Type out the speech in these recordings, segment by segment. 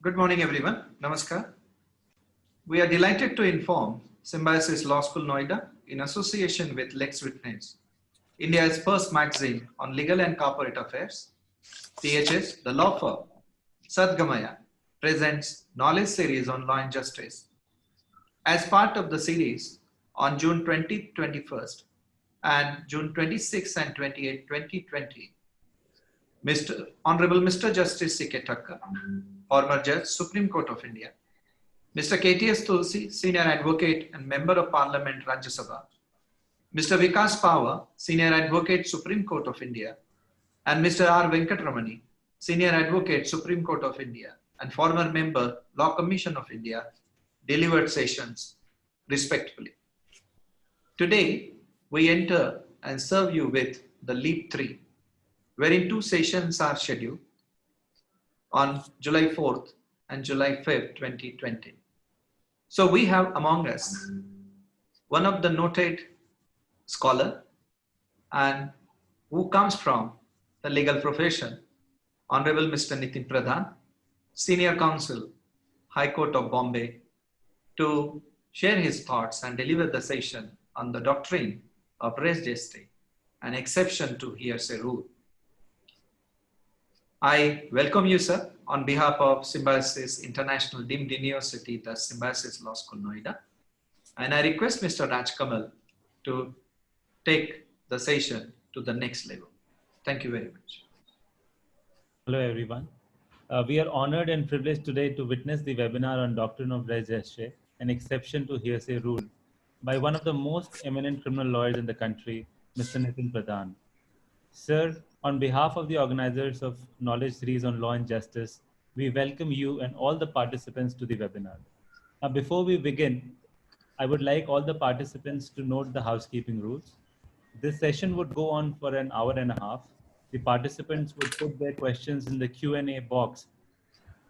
Good morning, everyone. Namaskar. We are delighted to inform Symbiosis Law School Noida, in association with Lex Witness, India's first magazine on legal and corporate affairs, THS, the law firm, Sadgamaya, presents Knowledge Series on Law and Justice. As part of the series, on June 20, 21st and June 26 and 28, 2020, Honorable Mr. Justice C.K. Thakkar, former Judge, Supreme Court of India, Mr. KTS Tulsi, Senior Advocate and Member of Parliament, Rajya Sabha, Mr. Vikas Pava, Senior Advocate, Supreme Court of India, and Mr. R. Venkatramani, Senior Advocate, Supreme Court of India, and former Member, Law Commission of India, delivered sessions respectively. Today, we enter and serve you with the Leap 3, wherein 2 sessions are scheduled on July 4th and July 5th, 2020. So we have among us one of the noted scholar and who comes from the legal profession, Honorable Mr. Nitin Pradhan, Senior Counsel, High Court of Bombay, to share his thoughts and deliver the session on the doctrine of res geste, an exception to hearsay rule. I welcome you, sir, on behalf of Symbiosis International Deemed University, the Symbiosis Law School, Noida. And I request Mr. Raj Kamal to take the session to the next level. Thank you very much. Hello, everyone. We are honored and privileged today to witness the webinar on Doctrine of Res Geste, an exception to hearsay rule, by one of the most eminent criminal lawyers in the country, Mr. Nitin Pradhan. Sir, on behalf of the organizers of Knowledge Series on Law and Justice, we welcome you and all the participants to the webinar. Now, before we begin, I would like all the participants to note the housekeeping rules. This session would go on for an hour and a half. The participants would put their questions in the Q&A box,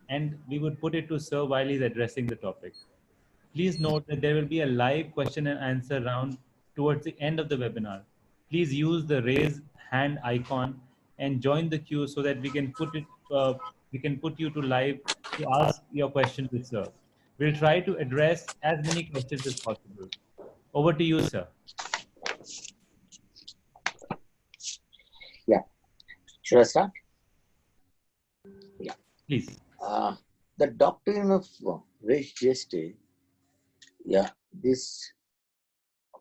and we would put it to Sir while he's addressing the topic. Please note that there will be a live question and answer round towards the end of the webinar. Please use the raise hand icon and join the queue so that we can put you to live to ask your question to Sir. We'll try to address as many questions as possible. Over to you, sir. Yeah. Should I start? Yeah. Please. The doctrine of res geste, yeah, this,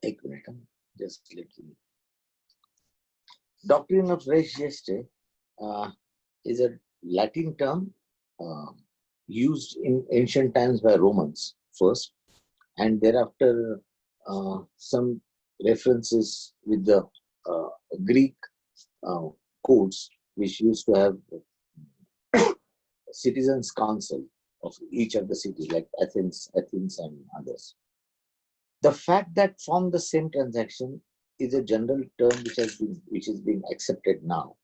just let me. Doctrine of res geste is a Latin term used in ancient times by Romans first, and thereafter some references with the Greek codes, which used to have citizens' council of each of the cities, like Athens and others. The fact that from the same transaction is a general term which is being accepted now.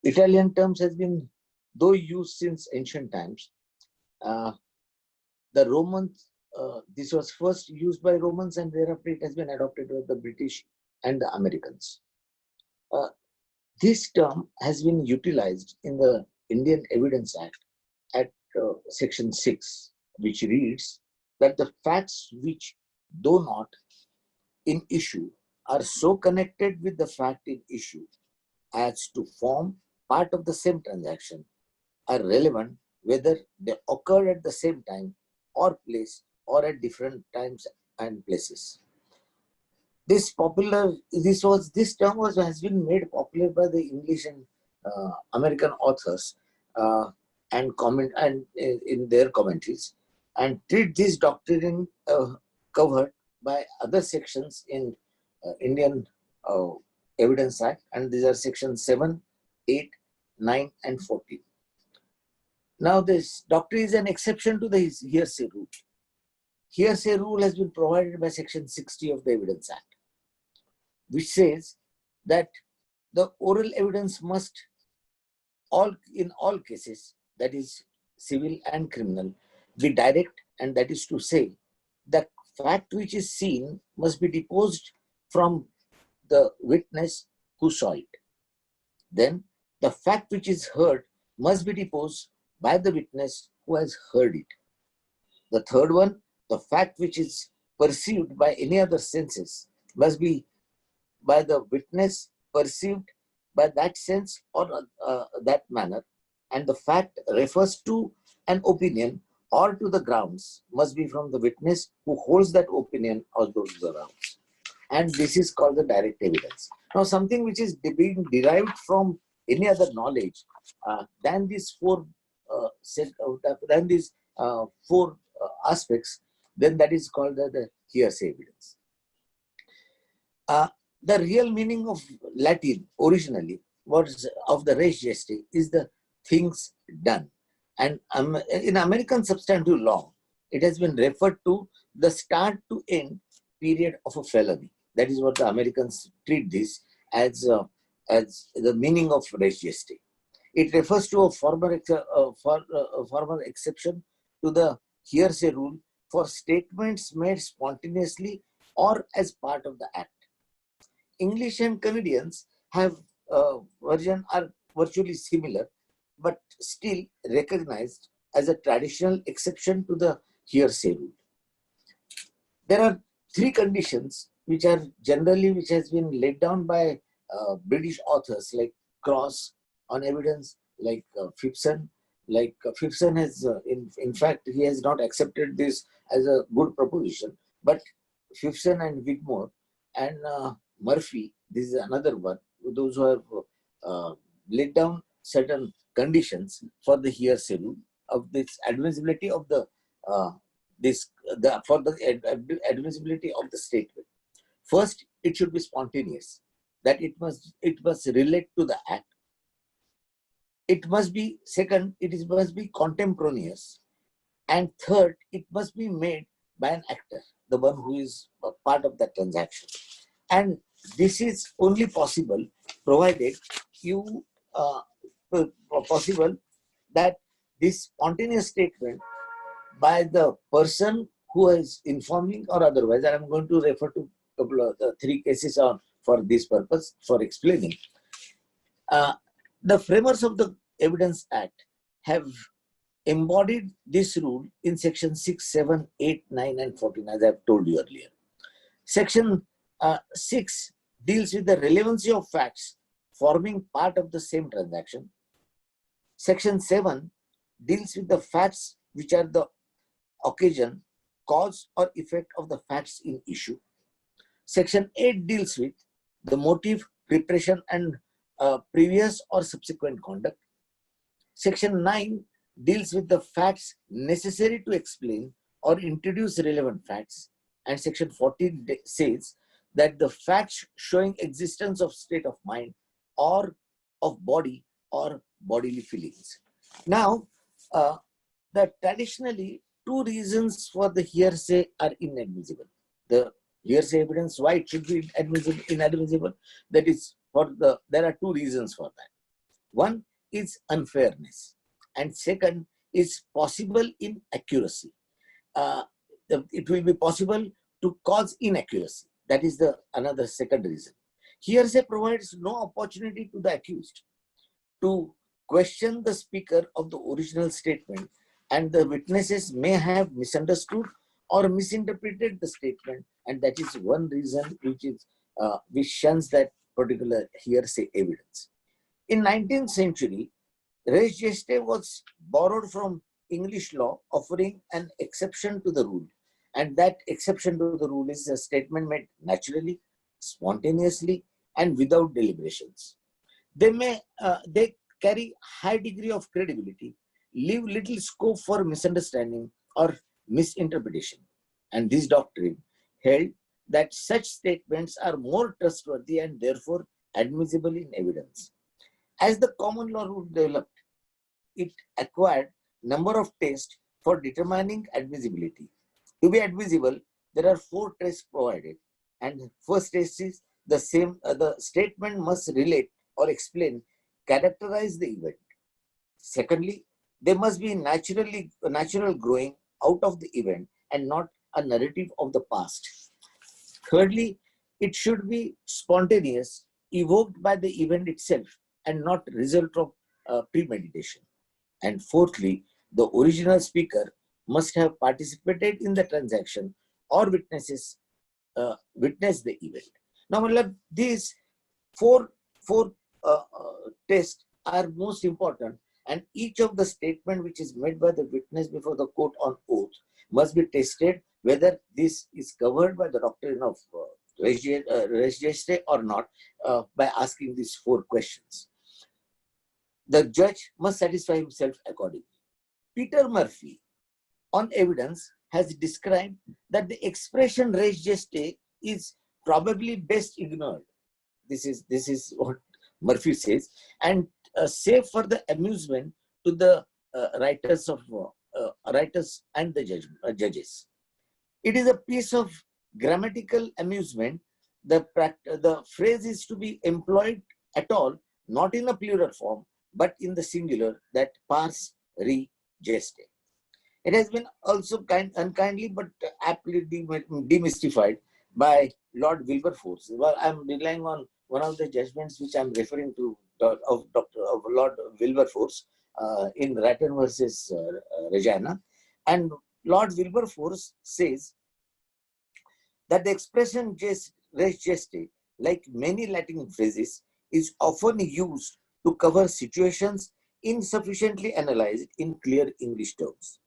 Italian terms has been, though used since ancient times. The Romans, this was first used by Romans, and thereafter it has been adopted by the British and the Americans. This term has been utilized in the Indian Evidence Act at section 6, which reads that the facts which, though not in issue, are so connected with the fact in issue as to form part of the same transaction are relevant whether they occurred at the same time or place or at different times and places. This term has been made popular by the English and American authors and in their commentaries, and treat this doctrine covered by other sections in Indian Evidence Act, and these are sections 7, 8, 9, and 14. Now, this doctrine is an exception to the hearsay rule. Hearsay rule has been provided by section 60 of the Evidence Act, which says that the oral evidence must, in all cases, that is civil and criminal, be direct, and that is to say, the fact which is seen must be deposed from the witness who saw it. Then the fact which is heard must be deposed by the witness who has heard it. The third one, the fact which is perceived by any other senses must be by the witness perceived by that sense or that manner, and the fact refers to an opinion or to the grounds must be from the witness who holds that opinion or those grounds. And this is called the direct evidence. Now, something which is being derived from any other knowledge than these four aspects, then that is called the hearsay evidence. The real meaning of Latin originally was of the res geste is the things done. And in American substantive law, it has been referred to the start to end period of a felony. That is what the Americans treat this as the meaning of res geste. It refers to a former exception to the hearsay rule for statements made spontaneously or as part of the act. English and Canadians have version are virtually similar, but still recognized as a traditional exception to the hearsay rule. There are three conditions which has been laid down by British authors like Cross on evidence, like Phipson. Phipson has, in fact, he has not accepted this as a good proposition, but Phipson and Wigmore and Murphy, this is another one, those who have laid down certain conditions for the hearsay rule of this admissibility of admissibility of the statement. First, it should be spontaneous, that it must relate to the act. It must be, second, must be contemporaneous. And third, it must be made by an actor, the one who is a part of that transaction. And this is only possible provided possible that this spontaneous statement by the person who is informing or otherwise, and I'm going to refer to a couple of the three cases for this purpose, for explaining. The framers of the Evidence Act have embodied this rule in section 6, 7, 8, 9, and 14, as I have told you earlier. Section 6 deals with the relevancy of facts forming part of the same transaction. Section 7 deals with the facts which are the occasion, cause, or effect of the facts in issue. Section 8 deals with the motive, preparation, and previous or subsequent conduct. Section 9 deals with the facts necessary to explain or introduce relevant facts. And section 14 says that the facts showing existence of state of mind or of body or bodily feelings. Now, traditionally, two reasons for the hearsay are inadmissible. The hearsay evidence, why it should be inadmissible, that is, there are two reasons for that. One is unfairness, and second is possible inaccuracy. It will be possible to cause inaccuracy. That is another second reason. Hearsay provides no opportunity to the accused to question the speaker of the original statement, and the witnesses may have misunderstood or misinterpreted the statement, and that is one reason which shuns that particular hearsay evidence. In 19th century, res geste was borrowed from English law, offering an exception to the rule, and that exception to the rule is a statement made naturally, spontaneously, and without deliberations. They carry high degree of credibility, leave little scope for misunderstanding or misinterpretation. And this doctrine held that such statements are more trustworthy and therefore admissible in evidence. As the common law rule developed, it acquired number of tests for determining admissibility. To be admissible, there are 4 tests provided, and first test is the same. The statement must relate or explain, characterize the event. Secondly, they must be natural growing out of the event and not a narrative of the past. Thirdly, it should be spontaneous, evoked by the event itself, and not result of premeditation. And fourthly, the original speaker must have participated in the transaction or witnessed the event. Now, these four tests are most important, and each of the statement which is made by the witness before the court on oath must be tested whether this is covered by the doctrine of res geste or not by asking these four questions. The judge must satisfy himself accordingly. Peter Murphy, on evidence, has described that the expression res geste is probably best ignored. This is what Murphy says, and save for the amusement to the writers and the judges. It is a piece of grammatical amusement. The phrase is to be employed at all, not in a plural form, but in the singular, that pars re geste. It has been also unkindly but aptly demystified by Lord Wilberforce. Well, I'm relying on one of the judgments which I'm referring to of Lord Wilberforce in Rattan versus Regina. And Lord Wilberforce says that the expression res geste, like many Latin phrases, is often used to cover situations insufficiently analyzed in clear English terms.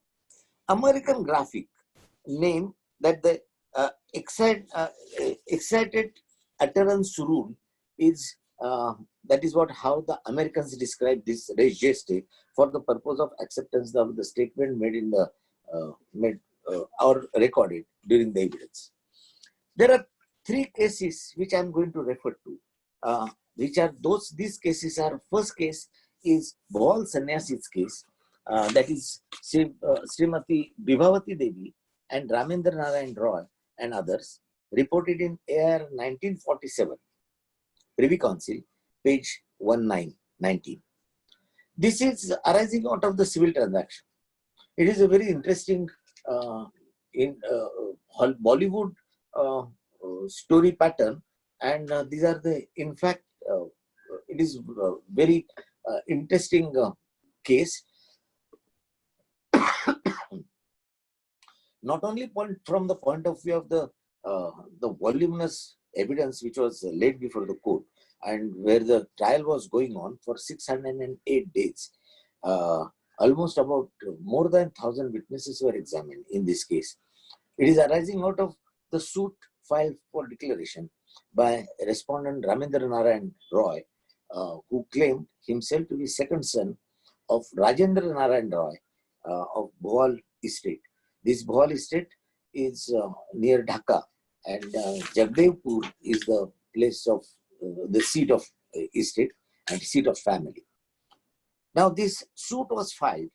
American Graphic named that the excited utterance rule is that is how the Americans describe this res geste for the purpose of acceptance of the statement made in the or recorded during the evidence. There are three cases which I am going to refer to, which are these cases are, first case is Bhawal Sannyasi's case, that is Srimati Bibhavati Devi and Ramendra Narayan Roy and others, reported in AR 1947, Privy Council, page 1919. This is arising out of the civil transaction. It is a very interesting Bollywood story pattern, and these are the, in fact, it is a very interesting case. Not only from the point of view of the voluminous evidence which was laid before the court, and where the trial was going on for 608 days. Almost about more than 1,000 witnesses were examined in this case. It is arising out of the suit filed for declaration by respondent Ramendra Narayan Roy, who claimed himself to be second son of Rajendra Narayan Roy of Bhawal Estate. This Bhawal Estate is near Dhaka, and Jagdevpur is the place of the seat of estate and seat of family. Now, this suit was filed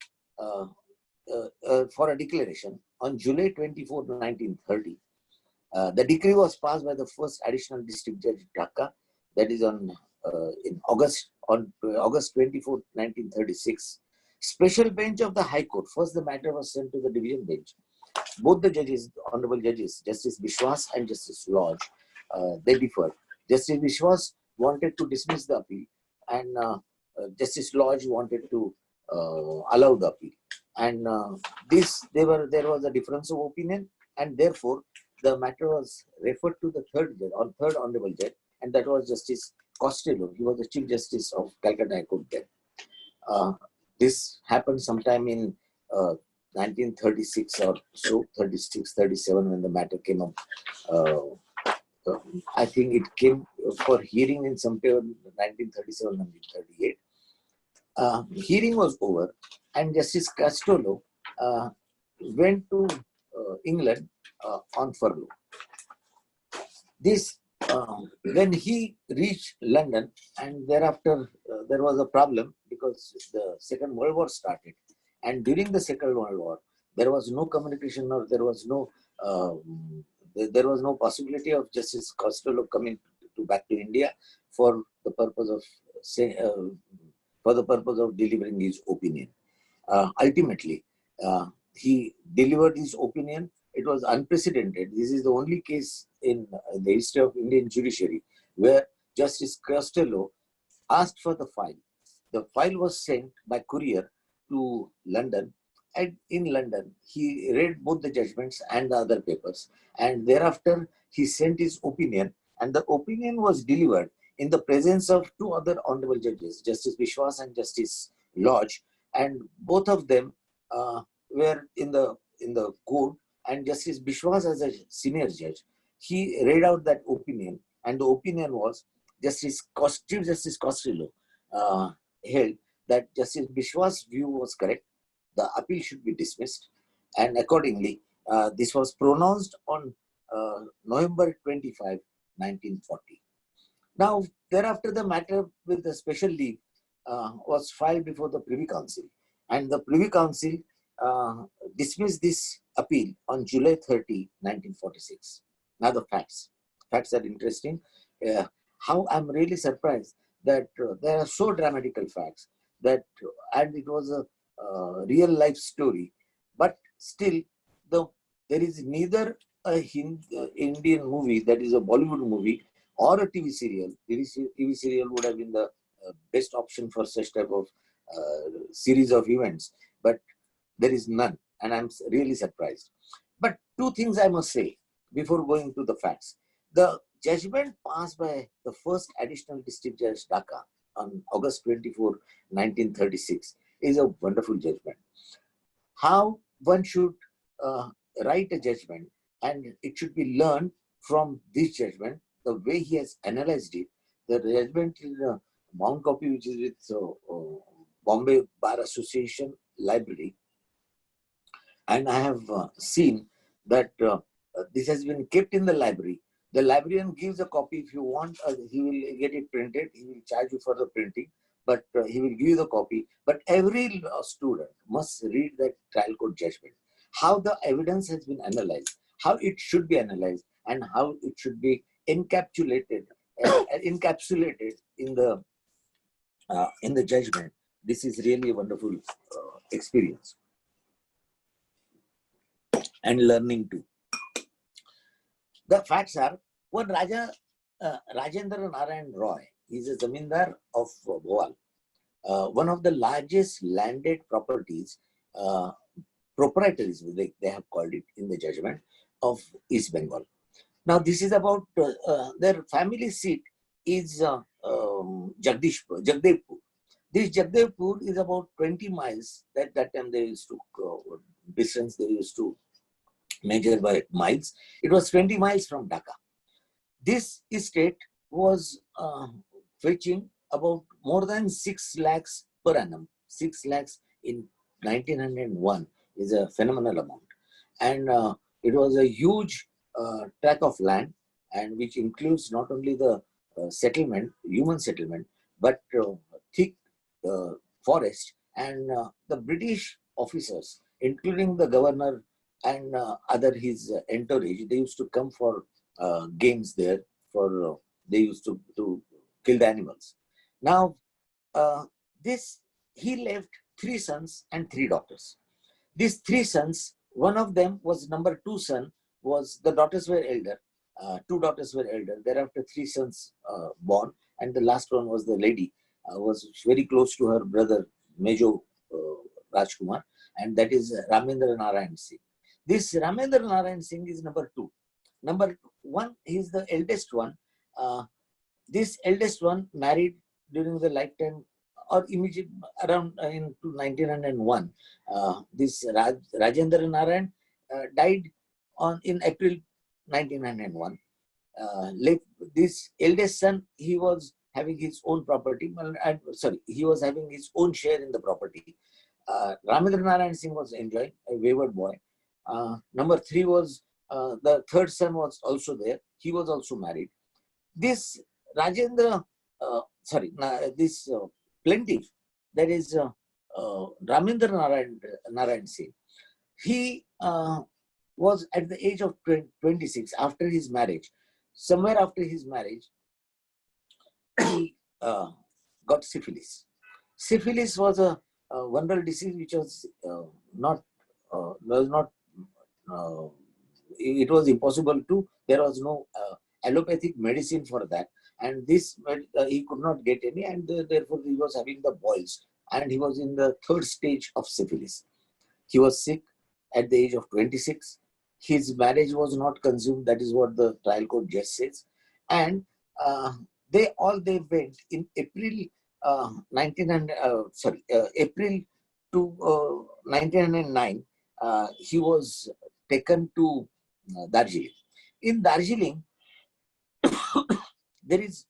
for a declaration on July 24, 1930. The decree was passed by the first additional district judge Dhaka, that is on August 24, 1936. Special bench of the High Court. First, the matter was sent to the division bench. Both the judges, honorable judges, Justice Bishwas and Justice Lodge, they differed. Justice Bishwas wanted to dismiss the appeal, and Justice Lodge wanted to allow the appeal. And there was a difference of opinion, and therefore the matter was referred to the third honorable judge, and that was Justice Costello. He was the Chief Justice of Calcutta High Court then. This happened sometime in 1936 or so, 36, 37, when the matter came up. I think it came for hearing in some period 1937, 1938. Hearing was over, and Justice Costello went to England on furlough. When he reached London, and thereafter there was a problem because the Second World War started, and during the Second World War there was no communication, or there was no possibility of Justice Costello coming back to India for the purpose of delivering his opinion. Ultimately, he delivered his opinion. It was unprecedented. This is the only case in the history of Indian judiciary where Justice Costello asked for the file. The file was sent by courier to London, in London, he read both the judgments and the other papers. And thereafter, he sent his opinion. And the opinion was delivered in the presence of two other honorable judges, Justice Bishwas and Justice Lodge. And both of them were in the court. And Justice Bishwas, as a senior judge, he read out that opinion. And the opinion was Chief Justice Costello held that Justice Bishwas' view was correct. The appeal should be dismissed. And accordingly, this was pronounced on November 25, 1940. Now, thereafter, the matter with the special leave was filed before the Privy Council. And the Privy Council dismissed this appeal on July 30, 1946. Now, the facts. Facts are interesting. How I'm really surprised that there are so dramatical facts that, and it was a real life story, but still, there is neither a Indian movie, that is a Bollywood movie, or a TV serial. TV serial would have been the best option for such type of series of events, but there is none, and I'm really surprised. But two things I must say before going to the facts. The judgment passed by the first additional district judge, Dhaka, on August 24, 1936, is a wonderful judgment. How one should write a judgment, and it should be learned from this judgment, the way he has analyzed it. The judgment is a bound copy, which is with Bombay Bar Association Library. And I have seen that this has been kept in the library. The librarian gives a copy if you want. He will get it printed. He will charge you for the printing, but he will give you the copy. But every student must read that trial court judgment. How the evidence has been analyzed, how it should be analyzed, and how it should be encapsulated in the judgment. This is really a wonderful experience and learning too. The facts are, one Rajendra Narayan Roy is a zamindar of Bhowal, one of the largest landed properties, proprietaries, they have called it in the judgment, of East Bengal. Now, this is about their family seat is Jagdevpur. This Jagdevpur is about 20 miles. That time they used to distance, they used to measure by miles. It was 20 miles from Dhaka. This estate was fetching about more than 6 lakhs per annum. 6 lakhs in 1901 is a phenomenal amount. And it was a huge tract of land, and which includes not only the settlement, human settlement, but thick forest. And the British officers, including the governor and other his entourage, they used to come for games there. They used to kill the animals. Now, he left 3 sons and 3 daughters. These 3 sons, one of them was number 2 son. The daughters were elder. 2 daughters were elder. Thereafter, 3 sons born, and the last one was the lady. Was very close to her brother Major Rajkumar, and that is Ramendra Narayan Singh. This Ramendra Narayan Singh is number 2. Number 1, he is the eldest one. This eldest one married during the lifetime or immediate around in 1901. This Rajendra Narayan died in April 1901. This eldest son, he was having his own property. He was having his own share in the property. Ramendra Narayan Singh was enjoying, a wayward boy. Number 3 was the 3rd son was also there. He was also married. This plaintiff, that is Ramendra Narayan Singh, he was at the age of 26 after his marriage. Somewhere after his marriage, he got syphilis. Syphilis was a venereal disease which was it was impossible to, there was no allopathic medicine for that. And this, he could not get any, and therefore he was having the boils, and he was in the 3rd stage of syphilis. He was sick at the age of 26. His marriage was not consumed. That is what the trial court judge says. And they went in April 1900. April to 1909. He was taken to Darjeeling. In Darjeeling, there is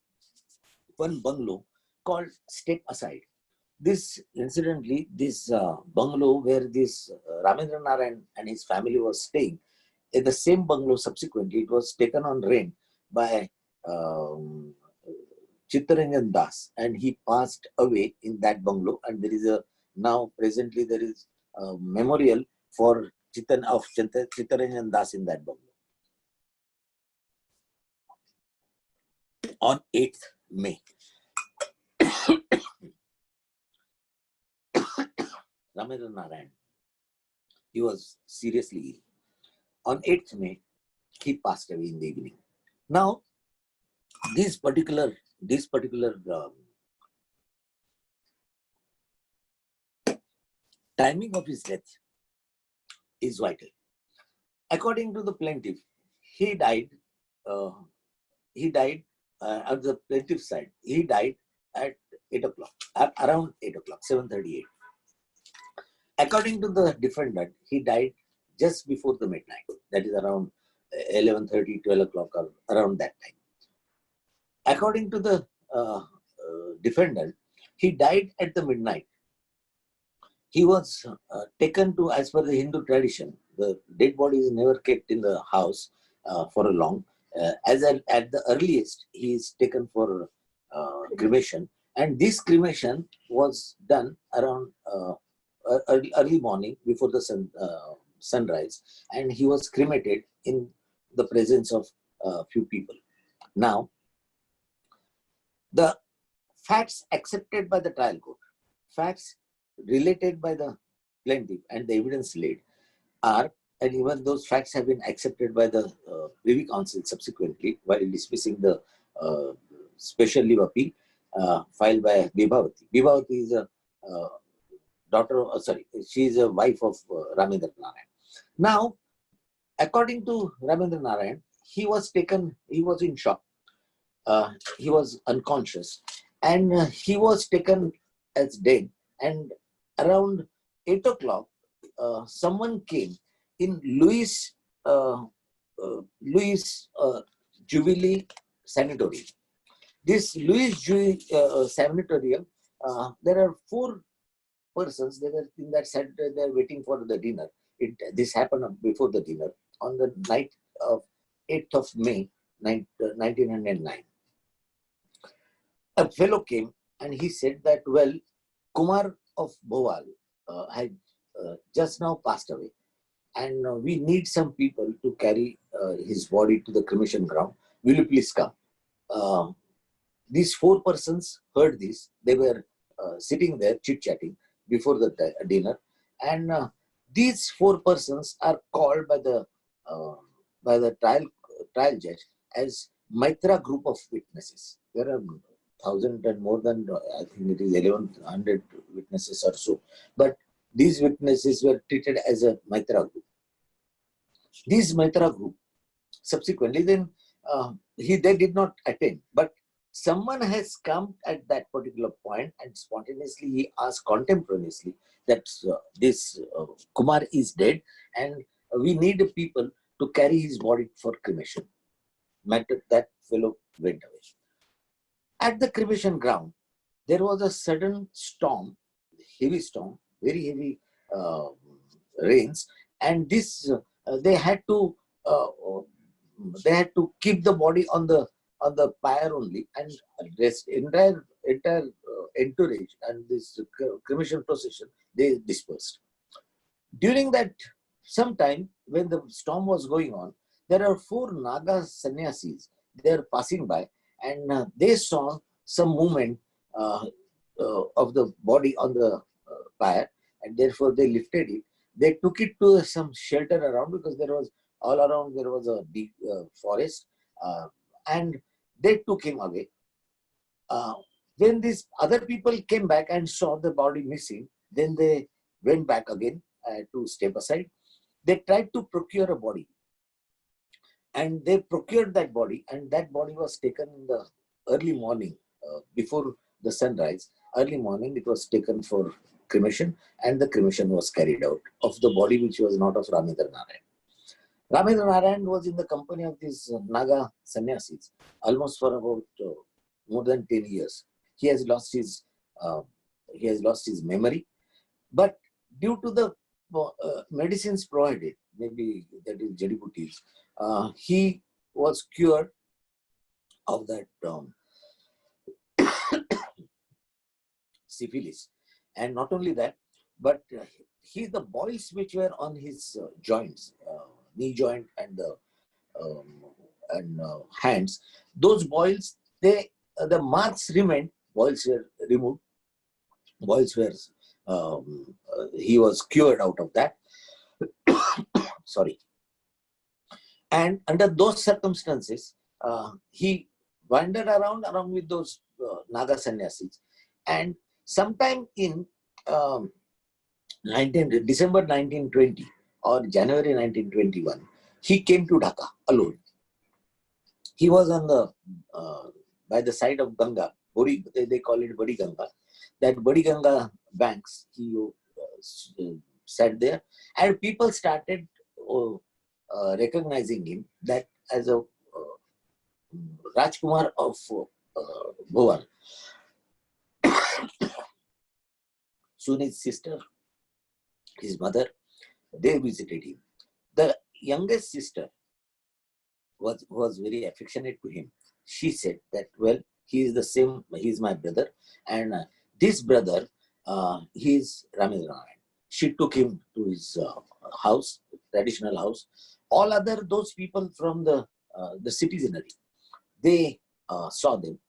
one bungalow called Step Aside. This, incidentally, this bungalow where this Ramendra Narayan and his family was staying, in the same bungalow subsequently, it was taken on rent by Chittaranjan Das, and he passed away in that bungalow. And there is presently there is a memorial for Chittaranjan Das in that bungalow. On 8th May, Ramendra Narayan, he was seriously ill. On 8th May, he passed away in the evening. Now, this particular timing of his death is vital. According to the plaintiff, he died. At the plaintiff side, he died at 8 o'clock, around 8 o'clock, 7:38. According to the defendant, he died just before the midnight. That is around 11:30, 12 o'clock, or around that time. According to the defendant, he died at the midnight. He was taken to, as per the Hindu tradition, the dead body is never kept in the house for a long. At the earliest, he is taken for cremation, and this cremation was done around early morning before the sunrise, and he was cremated in the presence of a few people. Now, the facts accepted by the trial court, facts related by the plaintiff, and the evidence laid are, and even those facts have been accepted by the Privy Council subsequently while dismissing the special leave appeal filed by Vibhavati. Vibhavati is a she is a wife of Ramendra Narayan. Now, according to Ramendra Narayan, he was in shock. He was unconscious, and he was taken as dead. And around 8 o'clock, someone came in Louis Jubilee Sanatorium. This Louis Jubilee Sanatorium, there are 4 persons. They were in that center. They are waiting for the dinner. This happened before the dinner on the night of 8th of May, 1909. A fellow came and he said that, well, Kumar of Bhowal had just now passed away, and we need some people to carry his body to the cremation ground. Will you please come? These 4 persons heard this. They were sitting there chit-chatting before the dinner, and these 4 persons are called by the trial judge as Maitra group of witnesses. There are 1,000 and more than, I think it is 1,100 witnesses or so. But these witnesses were treated as a Maitra group. This Maitra group, subsequently, then they did not attend. But someone has come at that particular point and spontaneously he asked contemporaneously that this Kumar is dead and we need people to carry his body for cremation. That fellow went away. At the cremation ground, there was a sudden storm, heavy storm, very heavy rains, and this they had to keep the body on the pyre only, and rest entire entourage and this cremation procession they dispersed. During that sometime when the storm was going on, there are 4 Naga sannyasis. They are passing by, and they saw some movement of the body on the pyre, and therefore they lifted it. They took it to some shelter around, because there was all around there was a deep forest, and they took him away. When these other people came back and saw the body missing, then they went back again to step aside. They tried to procure a body, and they procured that body, and that body was taken in the early morning, before the sunrise. Early morning, it was taken for cremation, and the cremation was carried out of the body which was not of Ramendra Narayan. Ramendra Narayan was in the company of these Naga sannyasis almost for about more than 10 years. He has lost his memory, but due to the medicines provided, maybe that is jadibutis, he was cured of that syphilis. And not only that, but the boils which were on his joints, knee joint and the hands, those boils, the marks remained. Boils were removed. Boils were he was cured out of that. Sorry. And under those circumstances, he wandered around with those Naga sannyasis. And sometime in December 1920 or January 1921, he came to Dhaka alone. He was on the by the side of Ganga, they call it Badi Ganga. That Badi Ganga banks, he sat there, and people started recognizing him that as a Rajkumar of Goa. Soon his sister, his mother, they visited him. The youngest sister was very affectionate to him. She said that, well, he is my brother, and this brother, he is Ramendra Narayan. She took him to his house, traditional house. All those people from the citizenry, they saw them.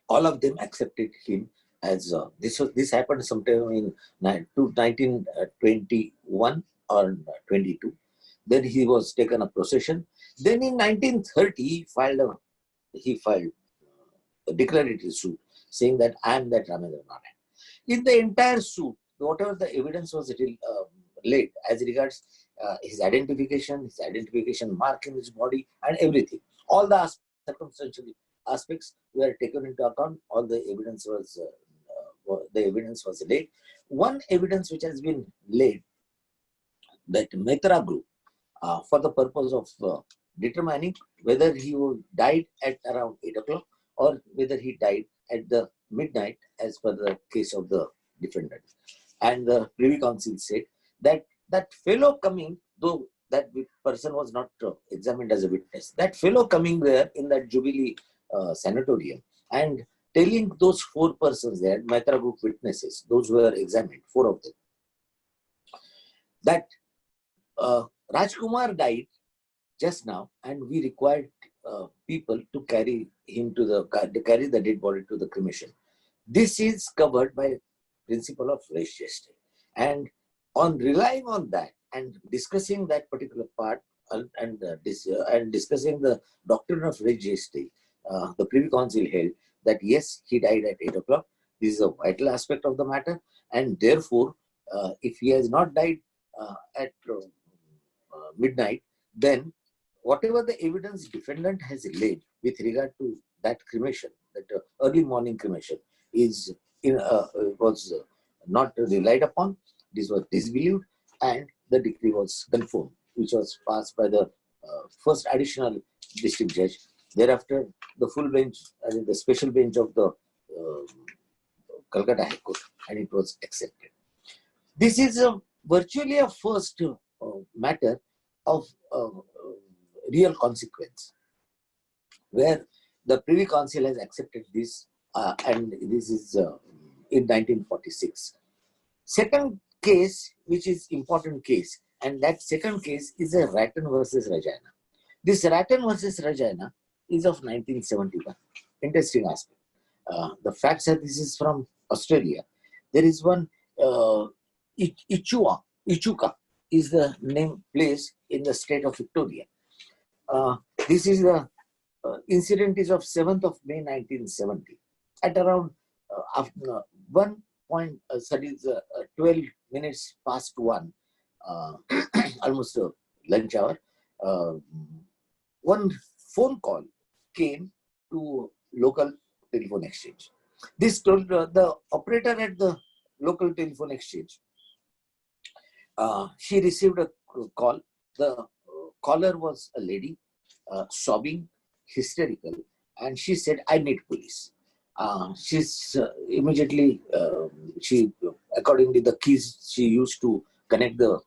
All of them accepted him as this happened sometime in 1921 or 22. Then he was taken a procession. Then in 1930, he filed a declaratory suit saying that I am that Ramendra Narayan. In the entire suit, whatever the evidence was laid as regards his identification mark in his body and everything, all the circumstantial aspects were taken into account. All the evidence was laid. One evidence which has been laid, that Mehta group, for the purpose of determining whether he died at around 8 o'clock or whether he died at the midnight as per the case of the defendant. And the Privy Council said that that fellow coming, though that person was not examined as a witness, that fellow coming there in that Jubilee sanatorium and telling those 4 persons there, Mehta group witnesses, those who were examined, 4 of them, that Rajkumar died just now, and we required people to carry the dead body to the cremation. This is covered by principle of res geste, and on relying on that and discussing that particular part and discussing the doctrine of res geste, the Privy Council held that yes, he died at 8 o'clock. This is a vital aspect of the matter, and therefore, if he has not died at midnight, then whatever the evidence defendant has laid with regard to that cremation, that early morning cremation, was not relied upon. This was disbelieved, and the decree was confirmed, which was passed by the first additional district judge. Thereafter, the full bench, the special bench of the Calcutta High Court, and it was accepted. This is virtually a first matter of real consequence, where the Privy Council has accepted this, and this is in 1946. Second case, which is important case, and that second case is a Rattan versus Rajaina. This Rattan versus Rajaina is of 1971. Interesting aspect. The fact that this is from Australia. There is one Echuca is the name place in the state of Victoria. This is the incident is of 7th of May 1970. At around 12 minutes past 1, almost a lunch hour, one phone call came to local telephone exchange. This told the operator at the local telephone exchange. She received a call. The caller was a lady, sobbing, hysterical, and she said, "I need police." She's immediately, she, accordingly, the keys she used to connect the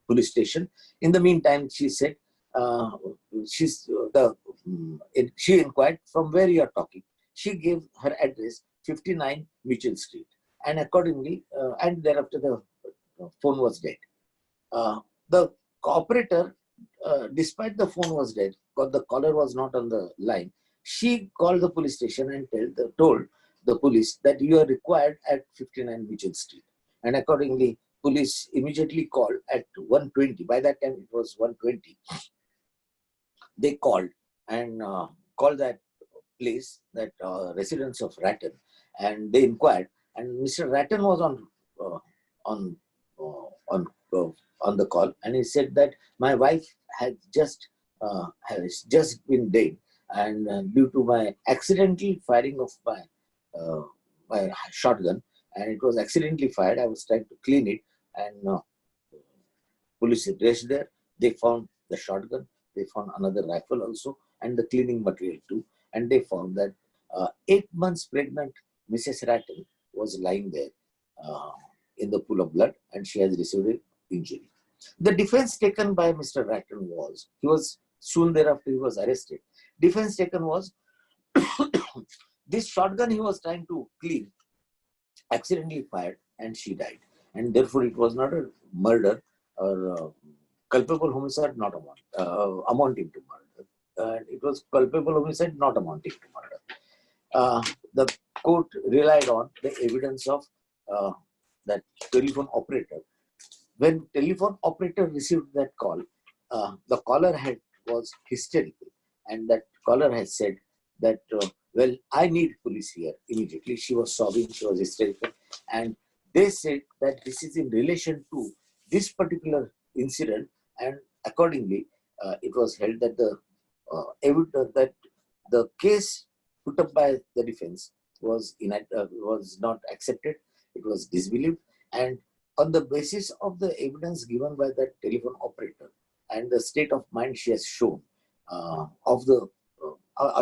police station. In the meantime, she said, she inquired, "From where you are talking?" She gave her address, 59 Mitchell Street, and accordingly, and thereafter the phone was dead. The operator, despite the phone was dead, because the caller was not on the line, she called the police station and told the police that you are required at 59 Mitchell Street. And accordingly, police immediately called at 1:20. By that time, it was 1:20. They called and called that place, that residence of Rattan, and they inquired. And Mr. Rattan was on the call, and he said that my wife has just been dead, and due to my accidental firing of my shotgun, and it was accidentally fired. I was trying to clean it, and police reached there. They found the shotgun. They found another rifle also, and the cleaning material too. And they found that 8 months pregnant Mrs. Rattan was lying there in the pool of blood, and she has received an injury. The defense taken by Mr. Rattan was, soon thereafter he was arrested. Defense taken was, this shotgun he was trying to clean, accidentally fired, and she died. And therefore it was not a murder or culpable homicide, not amounting to murder. It was culpable homicide, not amounting to murder. The court relied on the evidence of that telephone operator. When telephone operator received that call, the caller was hysterical, and that caller had said that, well, I need police here immediately. She was sobbing, she was hysterical, and they said that this is in relation to this particular incident, and accordingly, it was held that the case put up by the defense was not accepted. It was disbelieved, and on the basis of the evidence given by that telephone operator and the state of mind she has shown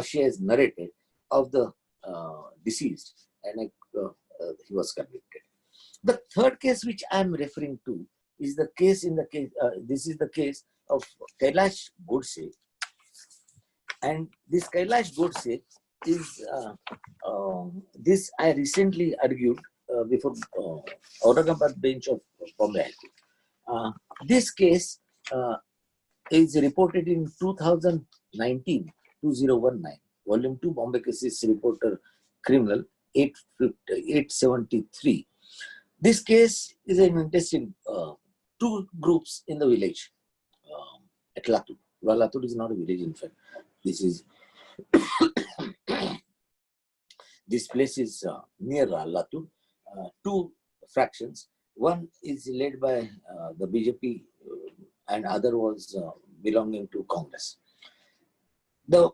she has narrated of the deceased, and he was convicted. The third case which I am referring to is the case this is the case of Kailash Godse. And this Kailash Godse is, this I recently argued before Aurangabad bench of Bombay High Court. This case is reported in 2019, volume 2, Bombay Cases Reporter Criminal 873. This case is an interesting, two groups in the village at Latur. Well, Latur is not a village, in fact. This place is near Latur. Two fractions. One is led by the BJP and other was belonging to Congress. The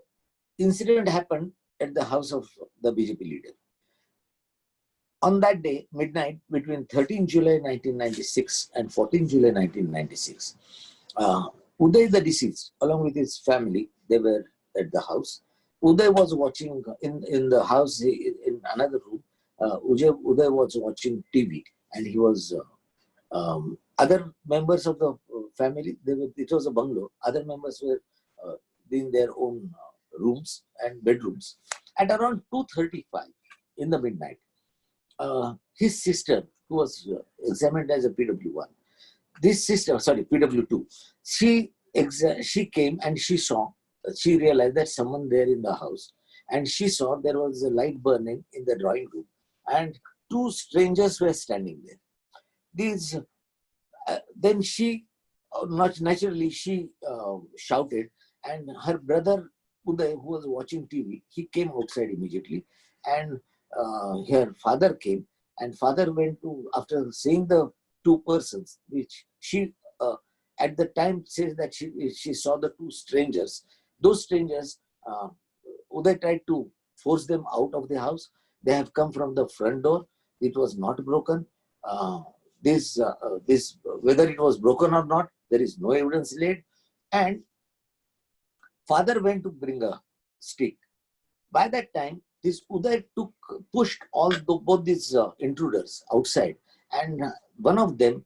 incident happened at the house of the BJP leader. On that day, midnight, between 13 July 1996 and 14 July 1996, Uday, the deceased, along with his family, they were at the house. Uday was watching in the house, in another room. Uday was watching TV, and he was other members of the family. It was a bungalow. Other members were in their own rooms and bedrooms. At around 2:35 in the midnight, his sister, who was examined as a PW1, PW2, she came and she realized that someone there in the house, and she saw there was a light burning in the drawing room, and two strangers were standing there. Then she, naturally, she shouted, and her brother Uday, who was watching TV, he came outside immediately, and her father came, and father went to, after seeing the two persons, which she at the time says that she saw the two strangers. Those strangers, Uday tried to force them out of the house. They have come from the front door. It was not broken. This whether it was broken or not, there is no evidence laid. And father went to bring a stick. By that time, this Uday pushed both these intruders outside, and one of them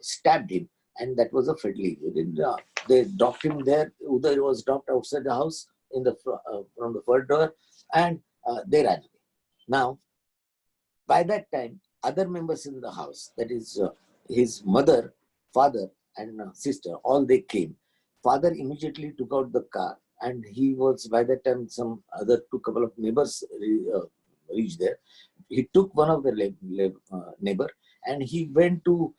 stabbed him, and that was a fatal injury. They dropped him there. Uday was dropped outside the house from the front door, and they ran away. Now, by that time, other members in the house, that is his mother, father, and sister, all they came. Father immediately took out the car, and he was, by that time, some other couple of neighbors reached there. He took one of the neighbor, and he went to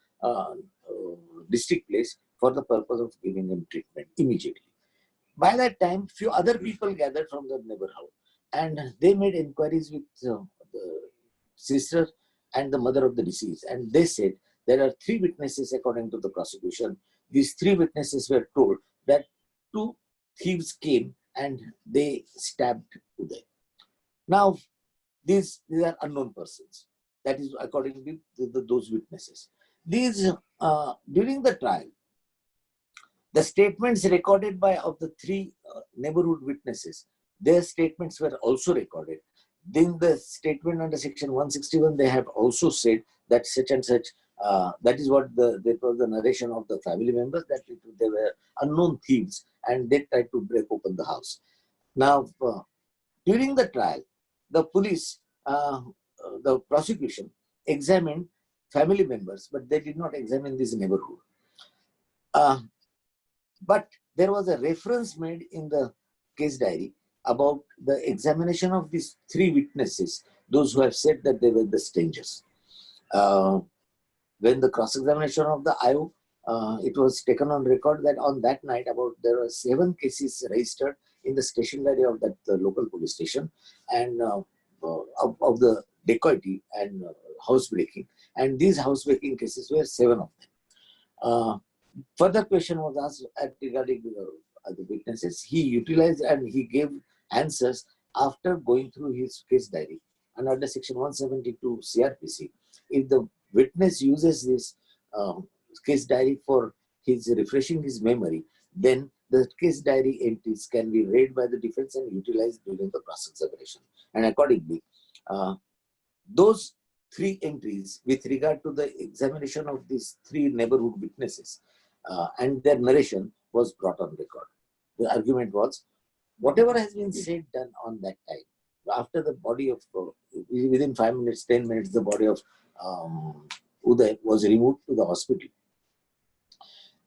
district place for the purpose of giving him treatment immediately. By that time, few other people gathered from the neighborhood, and they made inquiries with the sister and the mother of the deceased, and they said there are three witnesses according to the prosecution. These three witnesses were told that two thieves came and they stabbed Uday. Now, these are unknown persons. That is according to those witnesses. These during the trial, the statements recorded of the three neighborhood witnesses, their statements were also recorded. Then the statement under section 161, they have also said that such and such, that is what that was the narration of the family members, that they were unknown thieves and they tried to break open the house. Now, during the trial, the police, the prosecution examined family members, but they did not examine this neighborhood. But there was a reference made in the case diary about the examination of these three witnesses, those who have said that they were the strangers. When the cross-examination of the IO, it was taken on record that on that night there were 7 cases registered in the station diary of that local police station, and of the dacoity and housebreaking, and these housebreaking cases were 7 of them. Further question was asked regarding the witnesses. He utilized and he gave answers after going through his case diary. And under section 172 CRPC, if the witness uses this case diary for refreshing his memory, then the case diary entries can be read by the defense and utilized during the cross-examination. And accordingly, those 3 entries with regard to the examination of these 3 neighborhood witnesses and their narration was brought on record. The argument was, whatever has been said, done on that time, after the body of, within 5 minutes, 10 minutes, the body of Uday was removed to the hospital.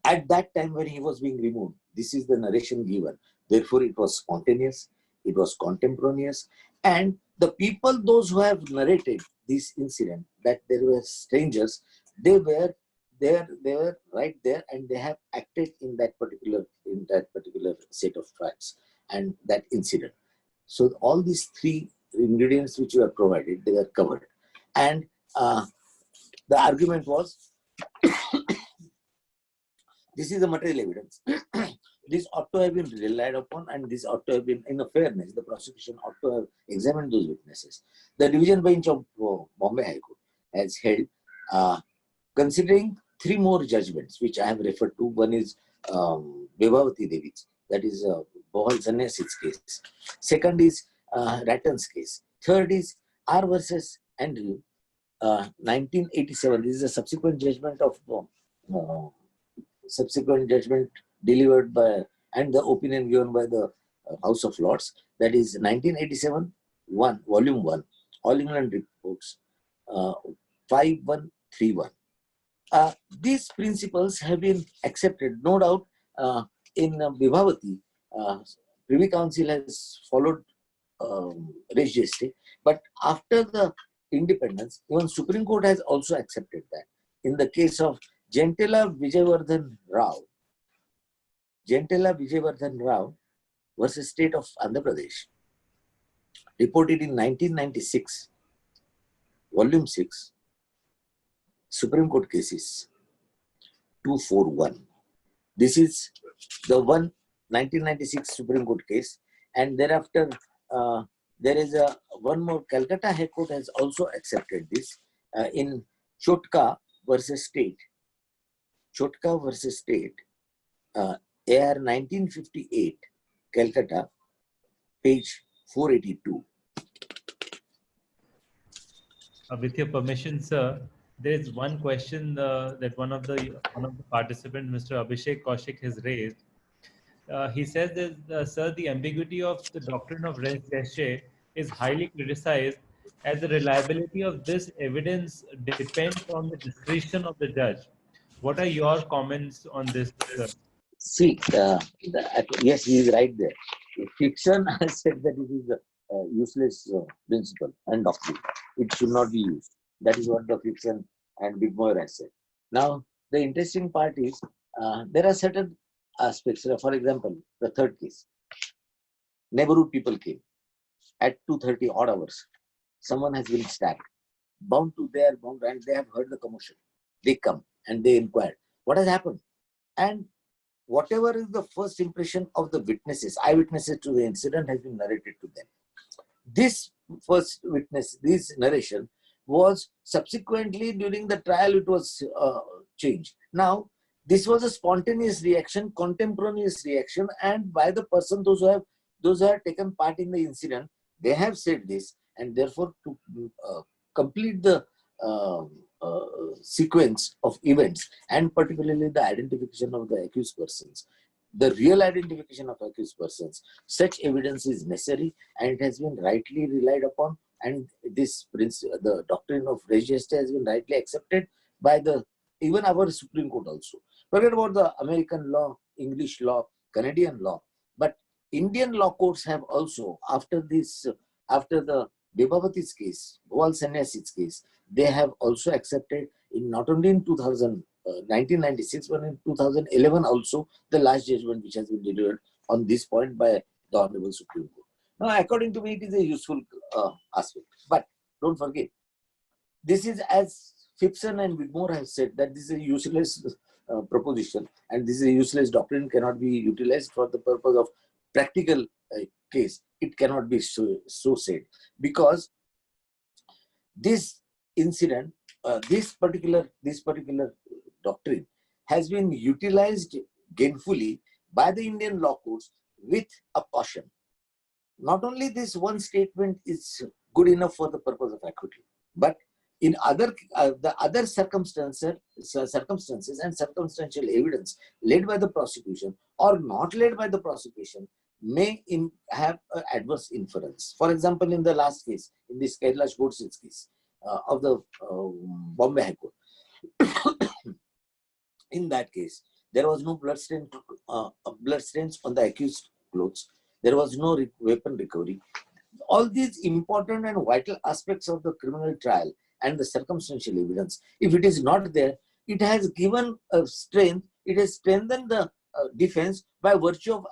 At that time when he was being removed, this is the narration given. Therefore, it was spontaneous, it was contemporaneous, and the people, those who have narrated this incident, that there were strangers, they were right there, and they have acted in that particular set of facts and that incident. So all these 3 ingredients which you have provided, they were covered. And the argument was, this is the material evidence. This ought to have been relied upon, and this ought to have been, in a fairness, the prosecution ought to have examined those witnesses. The division bench of Bombay High Court has held, considering 3 more judgments, which I have referred to. One is Vibhavati Devi's, that is Bohal Sannyasi's case. Second is Rattan's case. Third is R versus Andrew, 1987. This is a subsequent judgment of delivered by, and the opinion given by the House of Lords. That is 1987, volume 1, All England Reports, 5131. These principles have been accepted, no doubt. In Vibhavati, Privy Council has followed res geste, but after the independence, even Supreme Court has also accepted that. In the case of Jentela Vijayavardhan Rao versus State of Andhra Pradesh, reported in 1996, volume 6, Supreme Court cases 241. This is the 1996 Supreme Court case, and thereafter there is one more. Calcutta High Court has also accepted this in Chotka versus State. Chotka versus State, AR 1958, Calcutta, page 482. With your permission, sir, there is one question that one of the participants, Mr. Abhishek Kaushik, has raised. He says that, sir, the ambiguity of the doctrine of res gestae is highly criticized, as the reliability of this evidence depends on the discretion of the judge. What are your comments on this, sir? See, yes, he is right there. Fiction has said that it is a useless principle and doctrine. It should not be used. That is what the fiction and Bigmore has said. Now, the interesting part is there are certain aspects. For example, the third case. Neighborhood people came at 2:30 odd hours. Someone has been stabbed. Bound, and they have heard the commotion. They come and they inquire, what has happened? And whatever is the first impression of the witnesses, eyewitnesses to the incident, has been narrated to them. This first witness, this narration was subsequently during the trial, it was changed. Now, this was a spontaneous reaction, contemporaneous reaction, and by the person, those who have taken part in the incident, they have said this, and therefore to complete the sequence of events, and particularly the identification of the accused persons, the real identification of accused persons, such evidence is necessary, and it has been rightly relied upon, and this the doctrine of res gestae has been rightly accepted by even our Supreme Court also. Forget about the American law, English law, Canadian law, but Indian law courts have also, after the Bebavati's case, Bhawal Sannyasi's case, they have also accepted, in not only in 1996, but in 2011 also, the last judgment which has been delivered on this point by the Honorable Supreme Court. Now, according to me, it is a useful aspect. But don't forget, this is, as Phipson and Wigmore have said, that this is a useless proposition, and this is a useless doctrine, cannot be utilized for the purpose of practical case. It cannot be so said, because this incident, this particular doctrine has been utilized gainfully by the Indian law courts with a caution. Not only this one statement is good enough for the purpose of acquittal, but in the other circumstances and circumstantial evidence laid by the prosecution or not laid by the prosecution may have an adverse inference. For example, in the last case, in this Kailash Godse's case of the Bombay High Court, in that case, there was no blood stains on the accused clothes. There was no weapon recovery. All these important and vital aspects of the criminal trial and the circumstantial evidence, if it is not there, it has given a strength, it has strengthened the defense by virtue of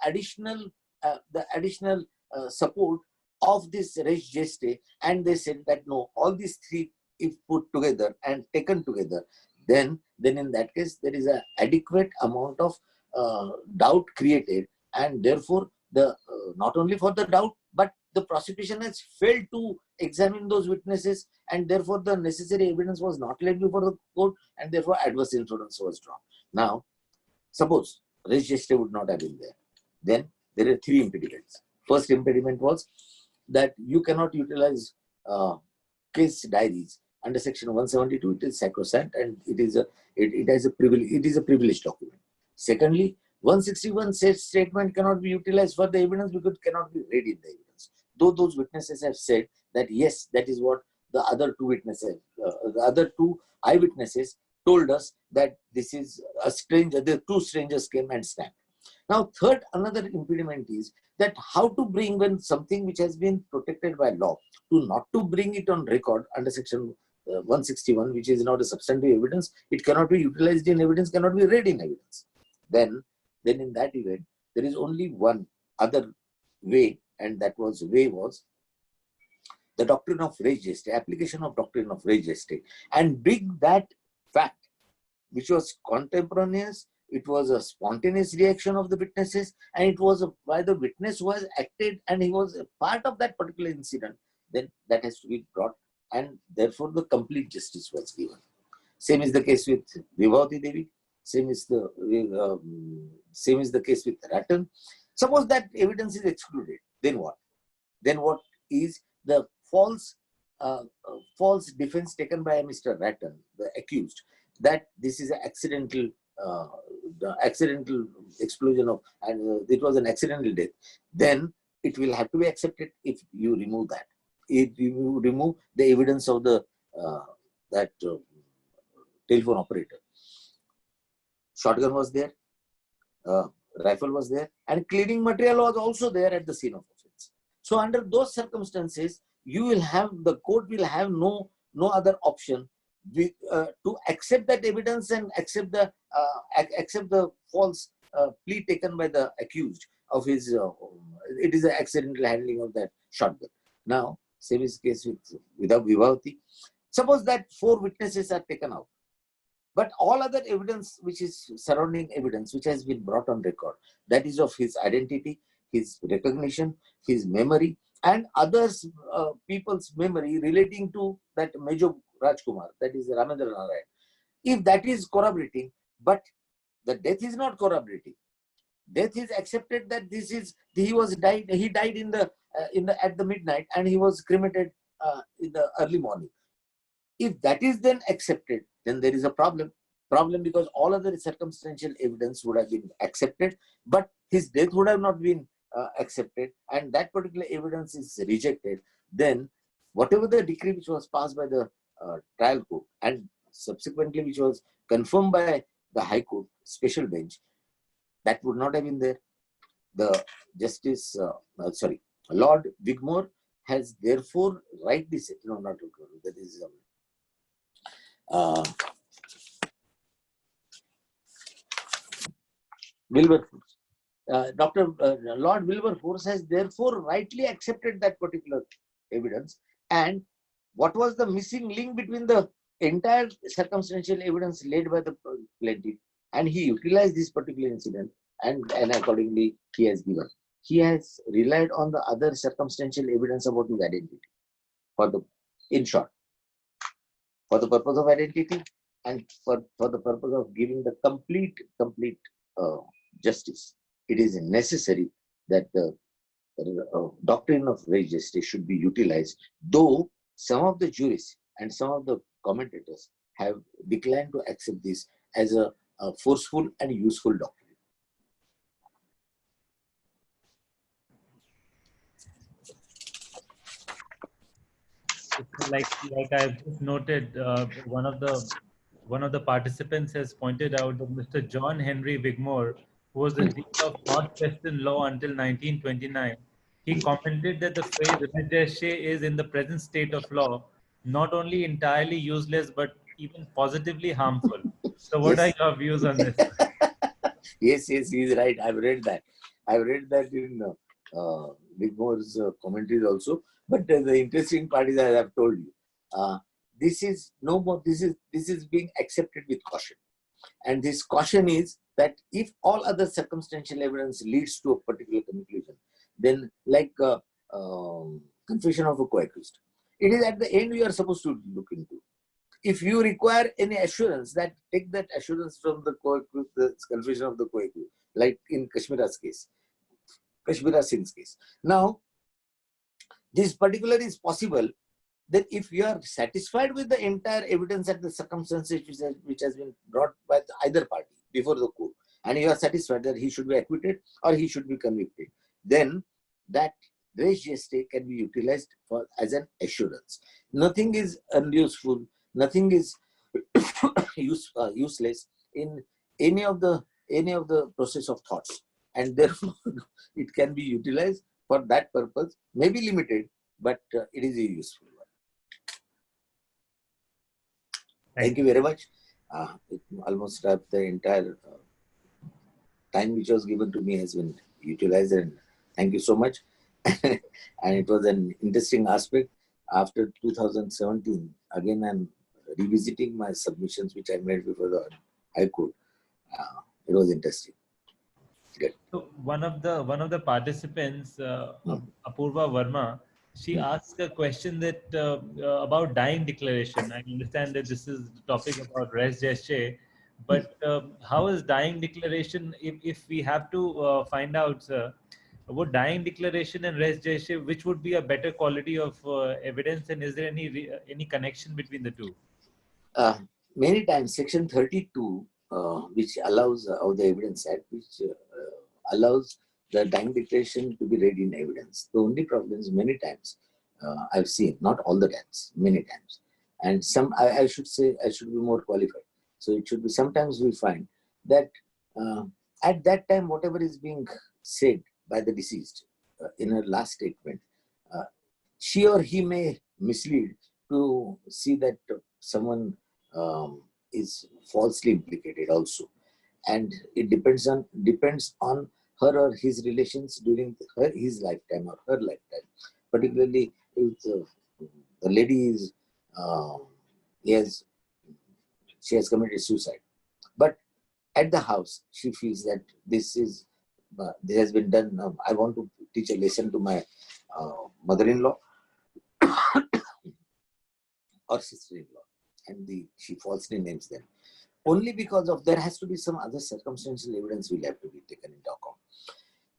the additional support of this res gestae, and they said that no, all these three, if put together and taken together, then in that case there is an adequate amount of doubt created, and therefore not only for the doubt, but the prosecution has failed to examine those witnesses, and therefore the necessary evidence was not laid before the court, and therefore adverse inference was drawn. Now, suppose res gestae would not have been there, then there are three impediments. First impediment was that you cannot utilize case diaries under section 172. It is sacrosanct, and it has a privilege. It is a privileged document. Secondly, 161 says statement cannot be utilized for the evidence because it cannot be read in the evidence. Though those witnesses have said that yes, that is what the other two witnesses, the other two eyewitnesses told us, that this is a stranger. The two strangers came and stabbed. Now, another impediment is that how to bring, when something which has been protected by law, not to bring it on record under section 161, which is not a substantive evidence, it cannot be utilized in evidence, cannot be read in evidence. Then in that event, there is only one other way, and that was the doctrine of res gestae, application of doctrine of res gestae, and bring that fact which was contemporaneous. It was a spontaneous reaction of the witnesses, and it was by the witness who has acted and he was a part of that particular incident, then that has to be brought, and therefore the complete justice was given. Same is the case with Vibhavati Devi. Same is the case with Rattan. Suppose that evidence is excluded, then what? Then what is the false defense taken by Mr. Rattan, the accused, that this is an accidental, the accidental explosion of, and it was an accidental death. Then it will have to be accepted if you remove that. If you remove the evidence of the telephone operator. Shotgun was there, rifle was there, and cleaning material was also there at the scene of offense. So under those circumstances, you will have, the court will have no other option to accept that evidence and accept the false plea taken by the accused of his. It is an accidental handling of that shotgun. Now, same is the case without Vibhavati. Suppose that 4 witnesses are taken out, but all other evidence which is surrounding evidence which has been brought on record, that is of his identity, his recognition, his memory, and others people's memory relating to that Major Rajkumar, that is Ramendra Narayan. If that is corroborating, but the death is not corroborating, death is accepted that he died at the midnight and he was cremated in the early morning. If that is then accepted, then there is a problem because all other circumstantial evidence would have been accepted, but his death would have not been accepted, and that particular evidence is rejected. Then whatever the decree which was passed by the trial court and subsequently which was confirmed by the High Court special bench, that would not have been there. The Justice, Lord Wigmore has therefore rightly said, no, not Wigmore, that is Wilberforce. Lord Wilberforce has therefore rightly accepted that particular evidence. And what was the missing link between the entire circumstantial evidence laid by the plaintiff, and he utilized this particular incident, and accordingly he has given. He has relied on the other circumstantial evidence about his identity. In short, for the purpose of identity and for the purpose of giving the complete justice, it is necessary that the doctrine of res gestae should be utilized, though some of the jurists and some of the commentators have declined to accept this as a forceful and useful doctrine. Like I've just noted, one of the participants has pointed out that Mr. John Henry Wigmore, who was the Dean of Northwestern Law until 1929, he commented that the phrase res gestae is, in the present state of law, not only entirely useless but even positively harmful. So, what are your views on this? Yes, he's right. I've read that. In Wigmore's commentaries also. But the interesting part is, as I've told you, this is no more. This is being accepted with caution, and this caution is that if all other circumstantial evidence leads to a particular conclusion, then like confession of a co-accused, it is at the end we are supposed to look into. If you require any assurance, that take that assurance from the co-accused, the confession of the co-accused, like in Kashmira Singh's case. Now, this particular is possible that if you are satisfied with the entire evidence and the circumstances which has been brought by either party before the court, and you are satisfied that he should be acquitted or he should be convicted, then that res gestae can be utilized as an assurance. Nothing is unuseful, nothing is useless in any of the process of thoughts, and therefore it can be utilized for that purpose, may be limited, but it is a useful one. Thank you very much. It almost wrapped the entire time which was given to me has been utilized, and thank you so much. And it was an interesting aspect. After 2017, again I'm revisiting my submissions which I made before the High Court. It was interesting. Good. So one of the participants, Apurva Verma, she asked a question that about dying declaration. I understand that this is the topic about res gestae, but how is dying declaration? If we have to find out, would dying declaration and res gestae, which would be a better quality of evidence, and is there any connection between the two? Many times, Section 32, which allows of the Evidence Act, which allows the dying declaration to be read in evidence. The only problem is many times I've seen, not all the times, many times, and I should say I should be more qualified. So it should be sometimes we find that at that time whatever is being said by the deceased in her last statement, she or he may mislead to see that someone is falsely implicated also, and it depends on her or his relations during his lifetime or her lifetime. Particularly if the lady is she has committed suicide, but at the house she feels that this has been done. I want to teach a lesson to my mother-in-law or sister-in-law, and she falsely names them. Only because of there has to be some other circumstantial evidence will have to be taken into account.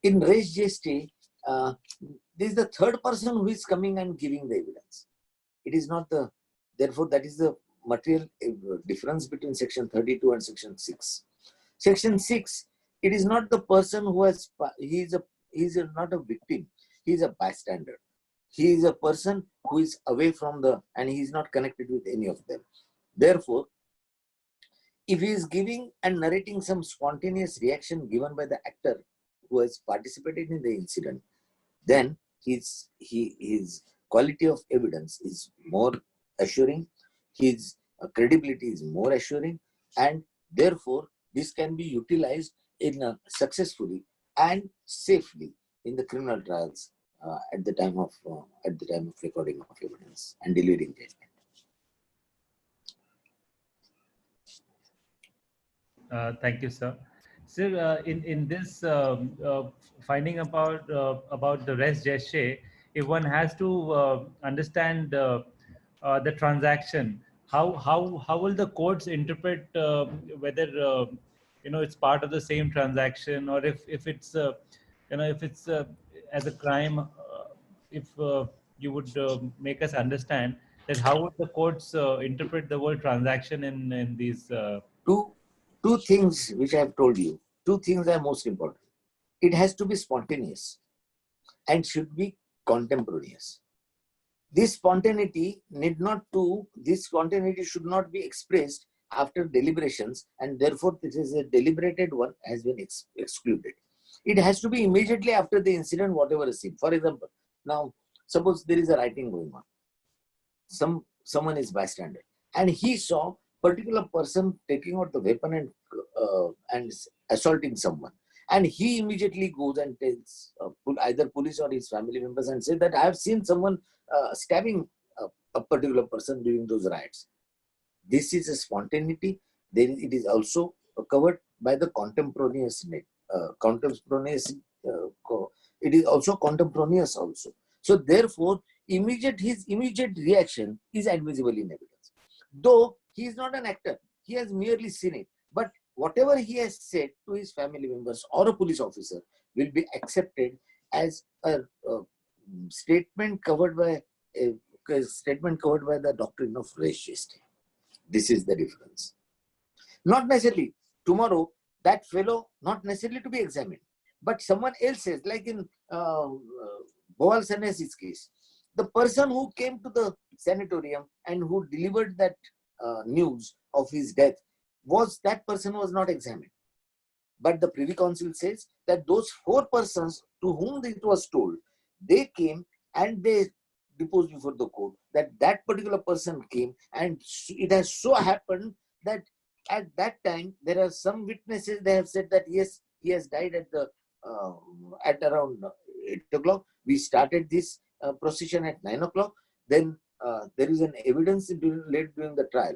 In res gestae, this is the third person who is coming and giving the evidence. It is not therefore that is the material difference between Section 32 and Section 6. Section 6, it is not the person who he is not a victim, he is a bystander. He is a person who is away from and he is not connected with any of them. Therefore, if he is giving and narrating some spontaneous reaction given by the actor who has participated in the incident, then his quality of evidence is more assuring, his credibility is more assuring, and therefore this can be utilized successfully and safely in the criminal trials at the time of recording of evidence and delivering judgment. Thank you, sir. Sir, in this finding about the res gestae, if one has to understand the transaction, how will the courts interpret whether it's part of the same transaction, or if it's if it's as a crime, if you would make us understand that how would the courts interpret the word transaction in these Two things which I have told you, two things are most important. It has to be spontaneous and should be contemporaneous. This spontaneity should not be expressed after deliberations, and therefore this is a deliberated one has been excluded. It has to be immediately after the incident, whatever is seen. For example, now suppose there is a rioting going on. Someone is bystander and he saw particular person taking out the weapon and assaulting someone, and he immediately goes and tells either police or his family members and say that I have seen someone stabbing a particular person during those riots. This is a spontaneity. It is also covered by the contemporaneous. It is also contemporaneous also. So therefore, his immediate reaction is admissible in evidence. Though he is not an actor, he has merely seen it. But whatever he has said to his family members or a police officer will be accepted as a statement covered by the doctrine of res gestae. This is the difference. Not necessarily tomorrow that fellow not necessarily to be examined, but someone else says, like in Bhawal Sannyasi's case, the person who came to the sanatorium and who delivered that news of his death, that person was not examined. But the Privy Council says that those 4 persons to whom it was told, they came and they deposed before the court that particular person came, and it has so happened that at that time there are some witnesses, they have said that yes, he has died at around 8 o'clock. We started this procession at 9 o'clock. Then there is an evidence laid during the trial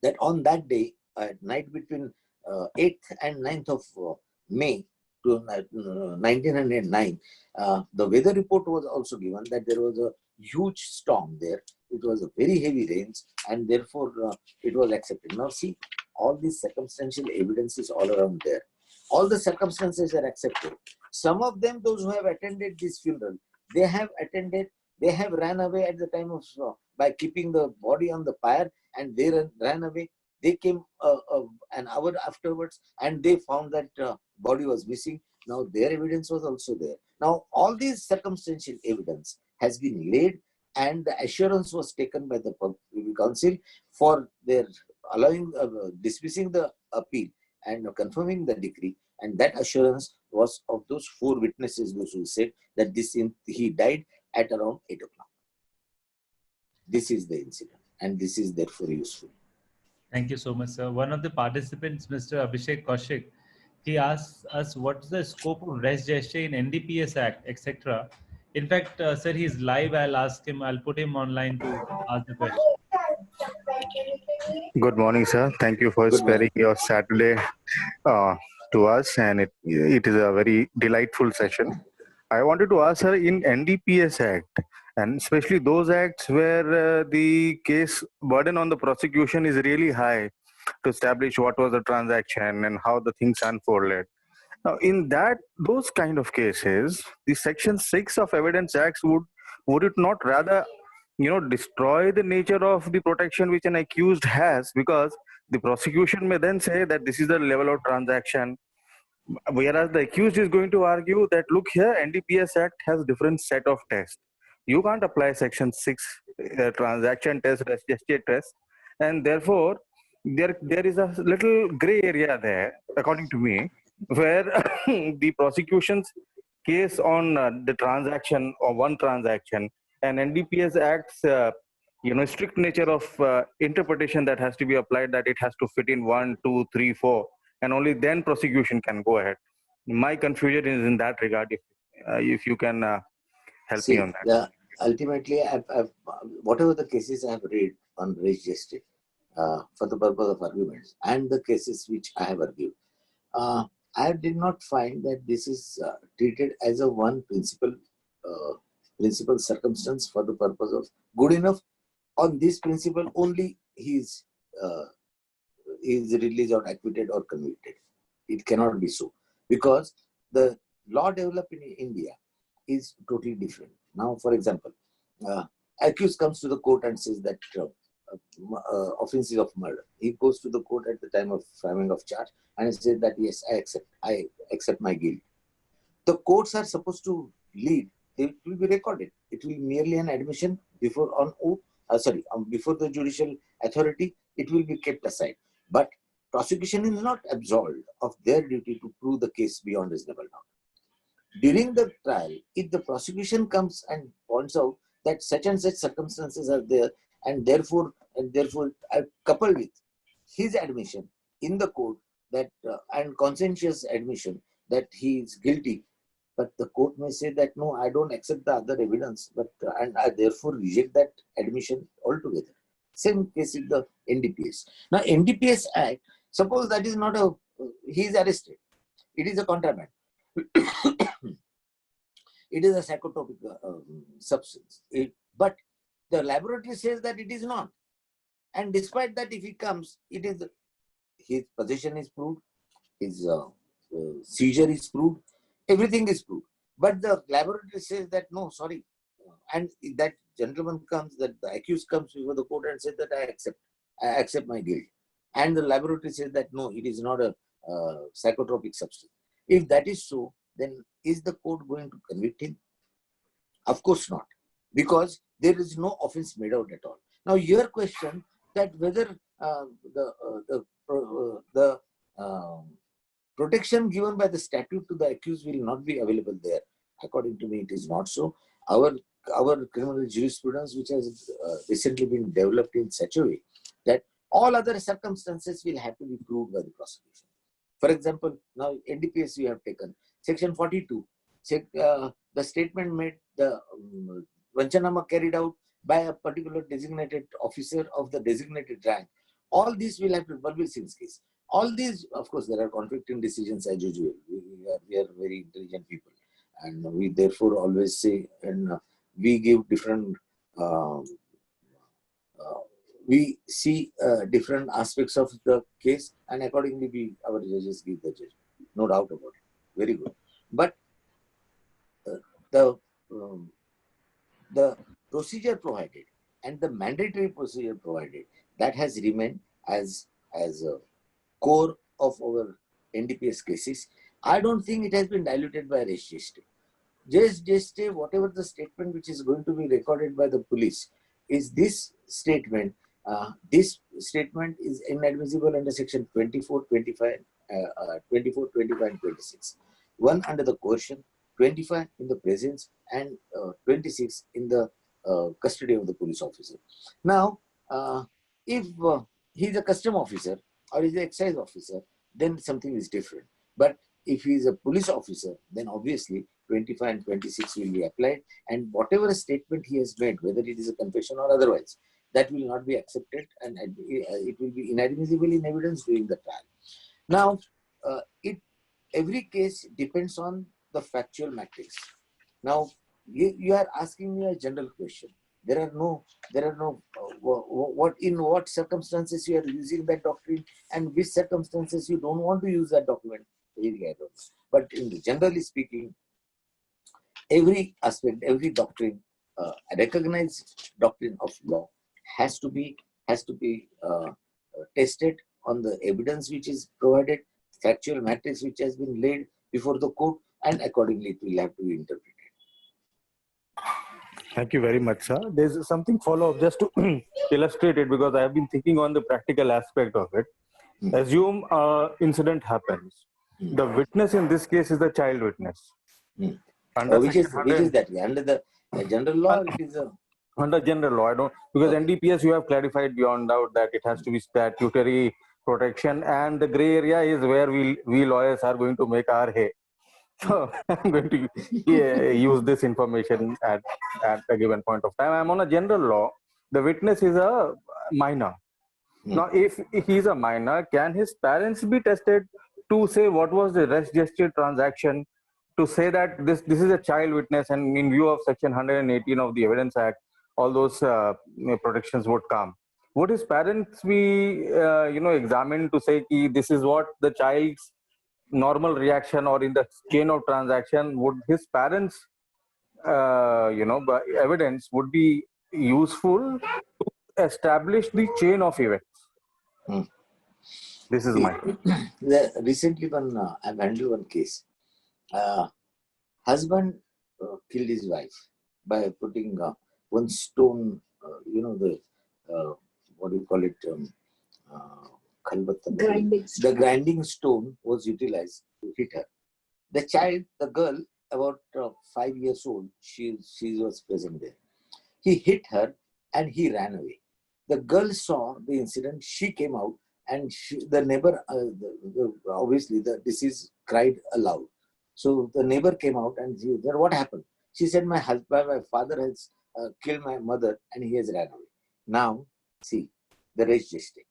that on that day, at night between 8th and 9th of May to 1909, the weather report was also given that there was a huge storm there. It was a very heavy rains, and therefore it was accepted. Now see, all these circumstantial evidence is all around there. All the circumstances are accepted. Some of them, those who have attended this funeral, they have ran away at the time of by keeping the body on the pyre, and they ran away. They came an hour afterwards, and they found that body was missing. Now their evidence was also there. Now all these circumstantial evidence has been laid, and the assurance was taken by the Privy Council for their allowing dismissing the appeal and confirming the decree. And that assurance was of those 4 witnesses, those who said that he died at around 8 o'clock. This is the incident, and this is therefore useful. Thank you so much, sir. One of the participants, Mr. Abhishek Kaushik, he asked us what's the scope of res geste in NDPS Act, etc. In fact, sir, he's live. I'll put him online to ask the question. Good morning, sir. Thank you for sparing your Saturday to us, and it is a very delightful session. I wanted to ask, sir, in NDPS Act, and especially those acts where the case burden on the prosecution is really high to establish what was the transaction and how the things unfolded. Now, in those kind of cases, the Section 6 of Evidence Acts would it not rather, destroy the nature of the protection which an accused has, because the prosecution may then say that this is the level of transaction, whereas the accused is going to argue that, look here, NDPS Act has different set of tests. You can't apply Section 6 transaction test, res geste test, and therefore there is a little gray area there, according to me, where the prosecution's case on the transaction or one transaction and NDPS Act's strict nature of interpretation that has to be applied, that it has to fit in 1, 2, 3, 4, and only then prosecution can go ahead. My confusion is in that regard. If you can help me on that. Ultimately, whatever the cases I have read on res geste for the purpose of arguments, and the cases which I have argued, I did not find that this is treated as a one principal circumstance for the purpose of good enough. On this principle only he is released or acquitted or convicted. It cannot be so, because the law developed in India is totally different. Now, for example, accused comes to the court and says that offense is of murder. He goes to the court at the time of framing of charge and says that yes, I accept my guilt. The courts are supposed to lead. It will be recorded. It will be merely an admission before before the judicial authority. It will be kept aside. But prosecution is not absolved of their duty to prove the case beyond reasonable doubt. During the trial, if the prosecution comes and points out that such and such circumstances are there, and therefore coupled with his admission in the court that and conscientious admission that he is guilty, but the court may say that no, I don't accept the other evidence, and I therefore reject that admission altogether. Same case with the NDPS. Now, NDPS Act, suppose that is not he is arrested. It is a contraband. It is a psychotropic substance. But the laboratory says that it is not. And despite that, if he comes, his possession is proved, his seizure is proved, everything is proved. But the laboratory says that no, sorry. And that gentleman comes, that the accused comes before the court and says that I accept my guilt. And the laboratory says that no, it is not a psychotropic substance. If that is so, then is the court going to convict him? Of course not, because there is no offense made out at all. Now, your question that whether the protection given by the statute to the accused will not be available there, according to me, it is not so. Our criminal jurisprudence, which has recently been developed in such a way that all other circumstances will have to be proved by the prosecution. For example, now NDPS we have taken Section 42. The statement made, the Vanchanama carried out, by a particular designated officer of the designated rank. All these will have to, Balbir Singh's case. All these, of course, there are conflicting decisions as usual. We are very intelligent people, and we therefore always say, and we give different, uh, we see different aspects of the case, and accordingly, our judges give the judgment. No doubt about it. Very good. But the procedure provided and the mandatory procedure provided, that has remained as a core of our NDPS cases. I don't think it has been diluted by res geste. Res geste, whatever the statement which is going to be recorded by the police, is this statement. This statement is inadmissible under section 24, 25, 24, 25 and 26. One under the coercion, 25 in the presence, and 26 in the custody of the police officer. Now, if he is a custom officer or is an excise officer, then something is different. But if he is a police officer, then obviously 25 and 26 will be applied, and whatever statement he has made, whether it is a confession or otherwise, that will not be accepted, and it will be inadmissible in evidence during the trial. Now, every case depends on the factual matrix. Now, you are asking me a general question. There are no in what circumstances you are using that doctrine, and which circumstances you don't want to use that document. But generally speaking, every aspect, every doctrine, recognized doctrine of law has to be tested on the evidence which is provided, factual matrix which has been laid before the court, and accordingly it will have to be interpreted. Thank you very much, sir. There's something follow-up just to illustrate it, because I have been thinking on the practical aspect of it. Assume incident happens. The witness in this case is the child witness. Which is that? Under the general law, it is a... Under general law, I don't, because NDPS you have clarified beyond doubt that it has to be statutory protection, and the gray area is where we lawyers are going to make our hay. So I'm going to use this information at a given point of time. I'm on a general law. The witness is a minor. Now, if he's a minor, can his parents be tested to say what was the res geste transaction, to say that this is a child witness, and in view of section 118 of the Evidence Act, all those protections would come. Would his parents be examined to say ki this is what the child's normal reaction, or in the chain of transaction, would his parents evidence would be useful to establish the chain of events? This is my recently I've handled one case. Husband killed his wife by putting one stone, what do you call it? The grinding stone was utilized to hit her. The child, the girl, about 5 years old, she was present there. He hit her and he ran away. The girl saw the incident. She came out, and the neighbor, obviously the deceased cried aloud. So the neighbor came out and she said, "What happened?" She said, my father has killed my mother and he has ran away. Now, see, the res geste.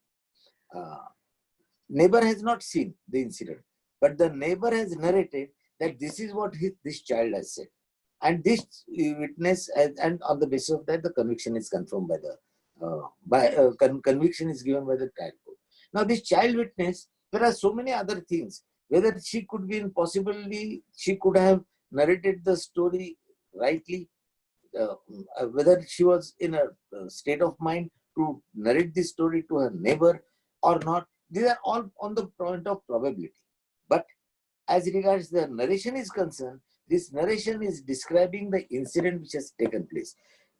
Neighbor has not seen the incident, but the neighbor has narrated that this is what this child has said. And this witness, and on the basis of that, the conviction is confirmed by the, conviction is given by the trial court. Now, this child witness, there are so many other things. Whether she could be possibly, she could have narrated the story rightly, whether she was in a state of mind to narrate this story to her neighbor or not. These are all on the point of probability. But as regards the narration is concerned, this narration is describing the incident which has taken place.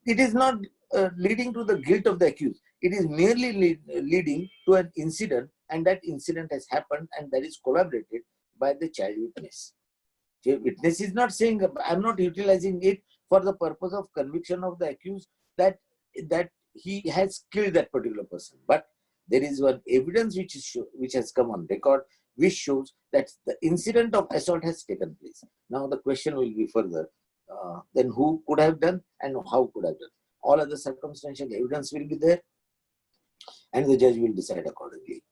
It is not leading to the guilt of the accused. It is merely leading to an incident, and that incident has happened, and that is corroborated by the child witness. The witness is not saying, I am not utilizing it for the purpose of conviction of the accused that he has killed that particular person. But there is one evidence which has come on record, which shows that the incident of assault has taken place. Now the question will be further, then who could have done and how could have done. all other circumstantial evidence will be there, and the judge will decide accordingly.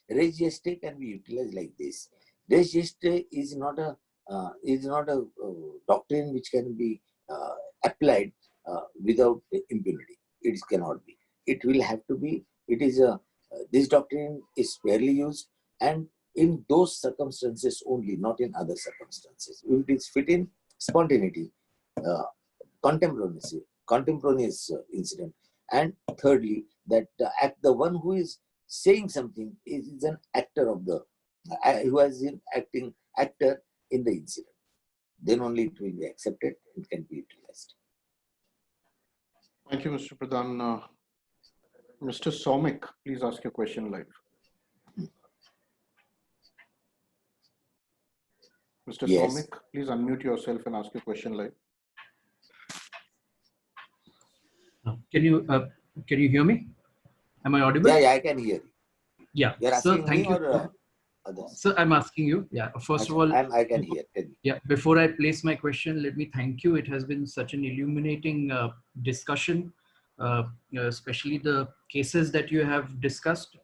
Res geste can be utilized like this. Res geste is not a doctrine which can be applied without impunity. It cannot be. It will have to be. It is a this doctrine is fairly used, and in those circumstances only, not in other circumstances. It is fit in spontaneity, contemporaneous incident, and thirdly, that the one who is saying something is an actor of the who has been actor in the incident. Then only it will be accepted and can be utilized. Thank you, Mr. Pradhan. Mr. Somik, please ask your question live. Mr. Yes. Somik, please unmute yourself and ask your question live. Can you hear me? Am I audible? Yeah, I can hear you. Yeah. You're So asking thank me you. or others? So I'm asking you. Yeah. First of all, I can hear. Tell me. yeah. Before I place my question, let me thank you. It has been such an illuminating discussion, especially the cases that you have discussed.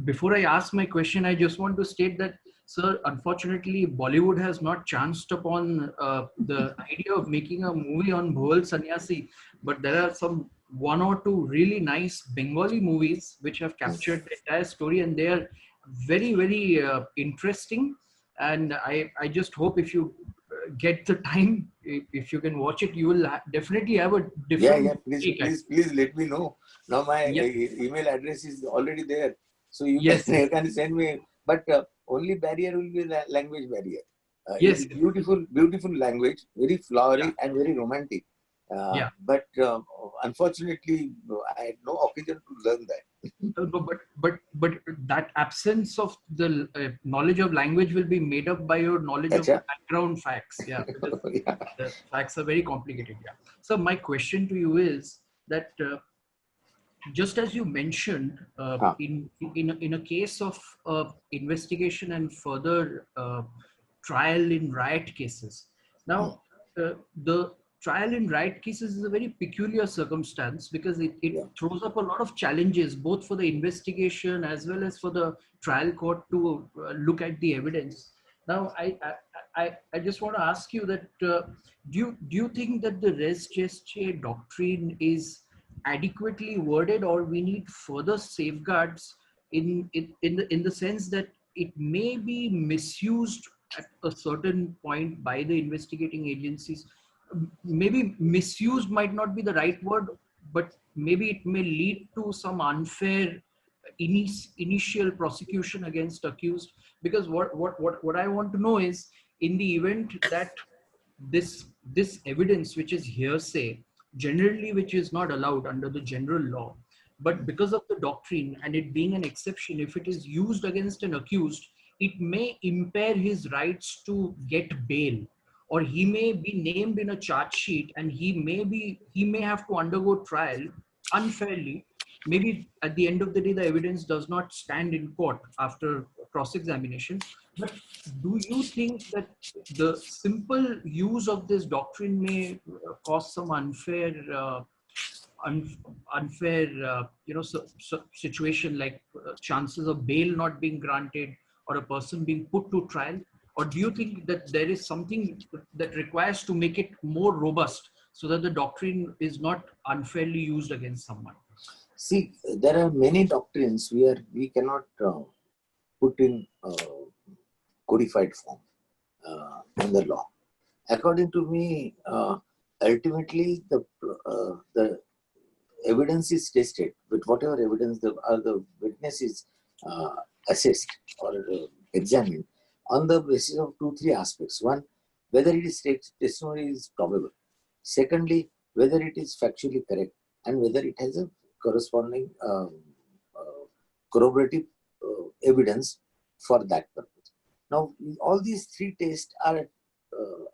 Before I ask my question, I just want to state that, sir, unfortunately, Bollywood has not chanced upon the idea of making a movie on Bhol Sannyasi, but there are some one or two really nice Bengali movies which have captured the entire story, and they are very, very interesting. And I just hope if you get the time, if you can watch it, you will definitely have a different Please let me know. Now my email address is already there, so you can send me. But only barrier will be the language barrier. It's beautiful language, very flowery and very romantic. But unfortunately, I had no occasion to learn that. But that absence of the knowledge of language will be made up by your knowledge of background facts. Yeah, the facts are very complicated. Yeah. So my question to you is that just as you mentioned, in a case of investigation and further trial in riot cases. Now, the trial in riot cases is a very peculiar circumstance because it throws up a lot of challenges, both for the investigation as well as for the trial court to look at the evidence. Now, I just want to ask you that do you think that the res geste doctrine is adequately worded, or we need further safeguards in the sense that it may be misused at a certain point by the investigating agencies? Maybe misused might not be the right word, but maybe it may lead to some unfair initial prosecution against accused. Because what I want to know is, in the event that this evidence, which is hearsay, generally which is not allowed under the general law, but because of the doctrine and it being an exception, if it is used against an accused, it may impair his rights to get bail, or he may be named in a charge sheet and he may have to undergo trial unfairly. Maybe at the end of the day, the evidence does not stand in court after cross-examination. But do you think that the simple use of this doctrine may cause some unfair situation, like chances of bail not being granted or a person being put to trial? Or do you think that there is something that requires to make it more robust so that the doctrine is not unfairly used against someone? See, there are many doctrines where we cannot put in codified form in the law. According to me, ultimately the evidence is tested with whatever evidence the witness is assessed or examined on the basis of 2-3 aspects. One, whether it is testimony is probable. Secondly, whether it is factually correct, and whether it has a corresponding corroborative evidence for that purpose. Now, all these 3 tests are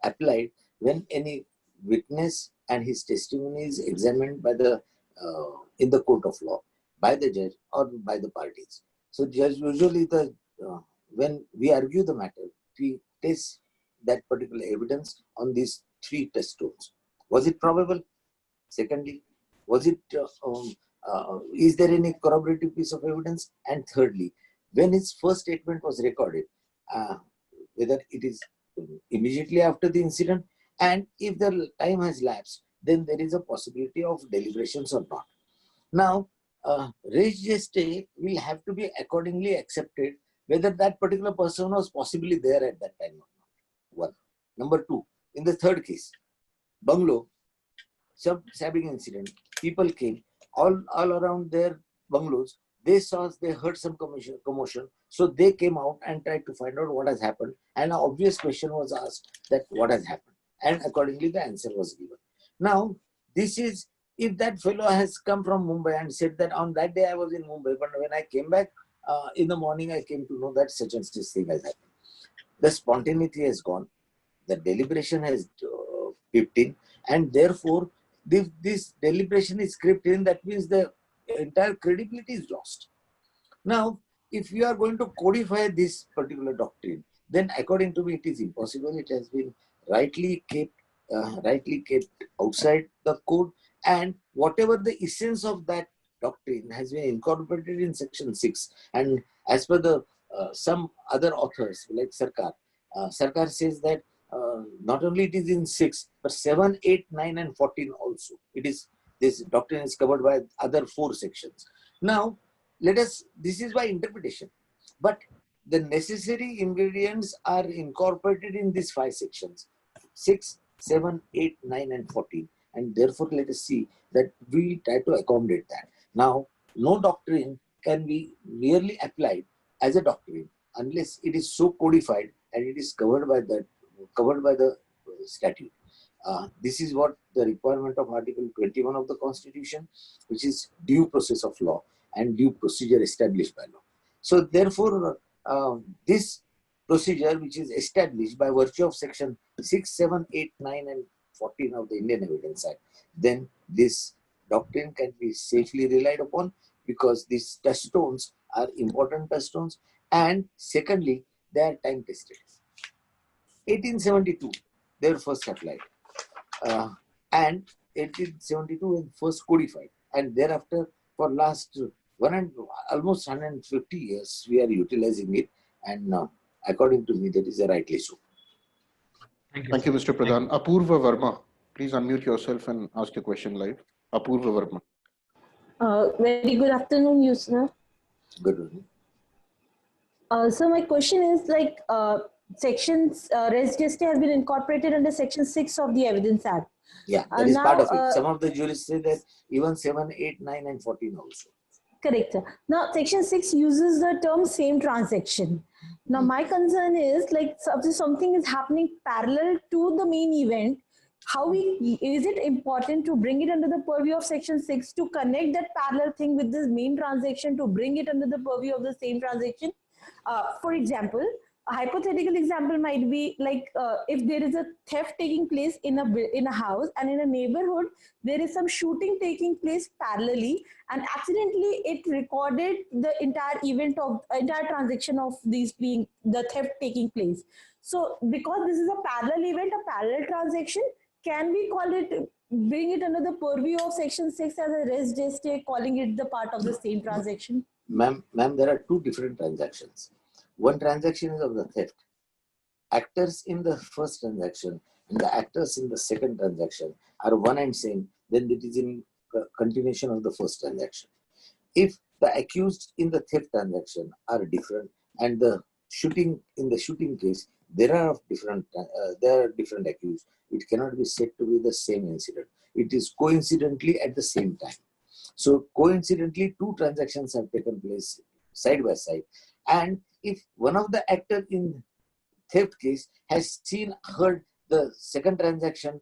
applied when any witness and his testimony is examined by the in the court of law by the judge or by the parties. So, judge usually when we argue the matter, we test that particular evidence on these 3 test stones. Was it probable? Secondly, was it is there any corroborative piece of evidence? And thirdly, when his first statement was recorded, whether it is immediately after the incident, and if the time has lapsed, then there is a possibility of deliberations or not. Now, res geste will have to be accordingly accepted whether that particular person was possibly there at that time or not. One. Number two, in the third case, bungalow, stabbing incident, people came all around their bungalows. They heard some commotion, so they came out and tried to find out what has happened. And an obvious question was asked that what has happened, and accordingly the answer was given. Now, this is if that fellow has come from Mumbai and said that on that day I was in Mumbai, but when I came back in the morning, I came to know that such and such thing has happened. The spontaneity has gone, the deliberation has crept in, and therefore this deliberation is crept in. That means the entire credibility is lost. Now, if you are going to codify this particular doctrine, then according to me, it is impossible. It has been rightly kept outside the code, and whatever the essence of that doctrine has been incorporated in section 6. And as per the some other authors like Sarkar, Sarkar says that not only it is in 6, but 7, 8, 9 and 14 also. This doctrine is covered by other 4 sections. Now, this is by interpretation, but the necessary ingredients are incorporated in these 5 sections, 6, 7, 8, 9 and 14. And therefore, let us see that we try to accommodate that. Now, no doctrine can be merely applied as a doctrine unless it is so codified and it is covered by the statute. This is what the requirement of Article 21 of the Constitution, which is due process of law and due procedure established by law. So therefore, this procedure which is established by virtue of section 6, 7, 8, 9 and 14 of the Indian Evidence Act, then this doctrine can be safely relied upon, because these touchstones are important touchstones, and secondly, they are time tested. 1872, they were first applied, and 1872 was first codified, and thereafter for last almost 150 years we are utilizing it, and according to me that is rightly so. Thank you, Mr. Pradhan. Apurva Verma, please unmute yourself and ask your question live. Apurva Verma. Very good afternoon, Yusna. Good evening. So my question is like sections res geste have been incorporated under section 6 of the Evidence Act. Yeah, that is part of it. Some of the jurists say that even 7, 8, 9 and 14 also. Correct. Now, section 6 uses the term same transaction. Now, my concern is like something is happening parallel to the main event. Is it important to bring it under the purview of section 6 to connect that parallel thing with this main transaction, to bring it under the purview of the same transaction? For example, a hypothetical example might be like if there is a theft taking place in a house, and in a neighborhood there is some shooting taking place parallelly, and accidentally it recorded the entire transaction of these being the theft taking place. So because this is a parallel event, a parallel transaction, can we bring it under the purview of section 6 as a res geste, calling it the part of the same transaction? Ma'am, there are 2 different transactions. One transaction is of the theft. Actors in the first transaction and the actors in the second transaction are one and same, then it is in continuation of the first transaction. If the accused in the theft transaction are different, and the shooting in the shooting case, there are different accused, it cannot be said to be the same incident. It is coincidentally at the same time. So coincidentally, 2 transactions have taken place side by side, and if one of the actors in theft case has heard the second transaction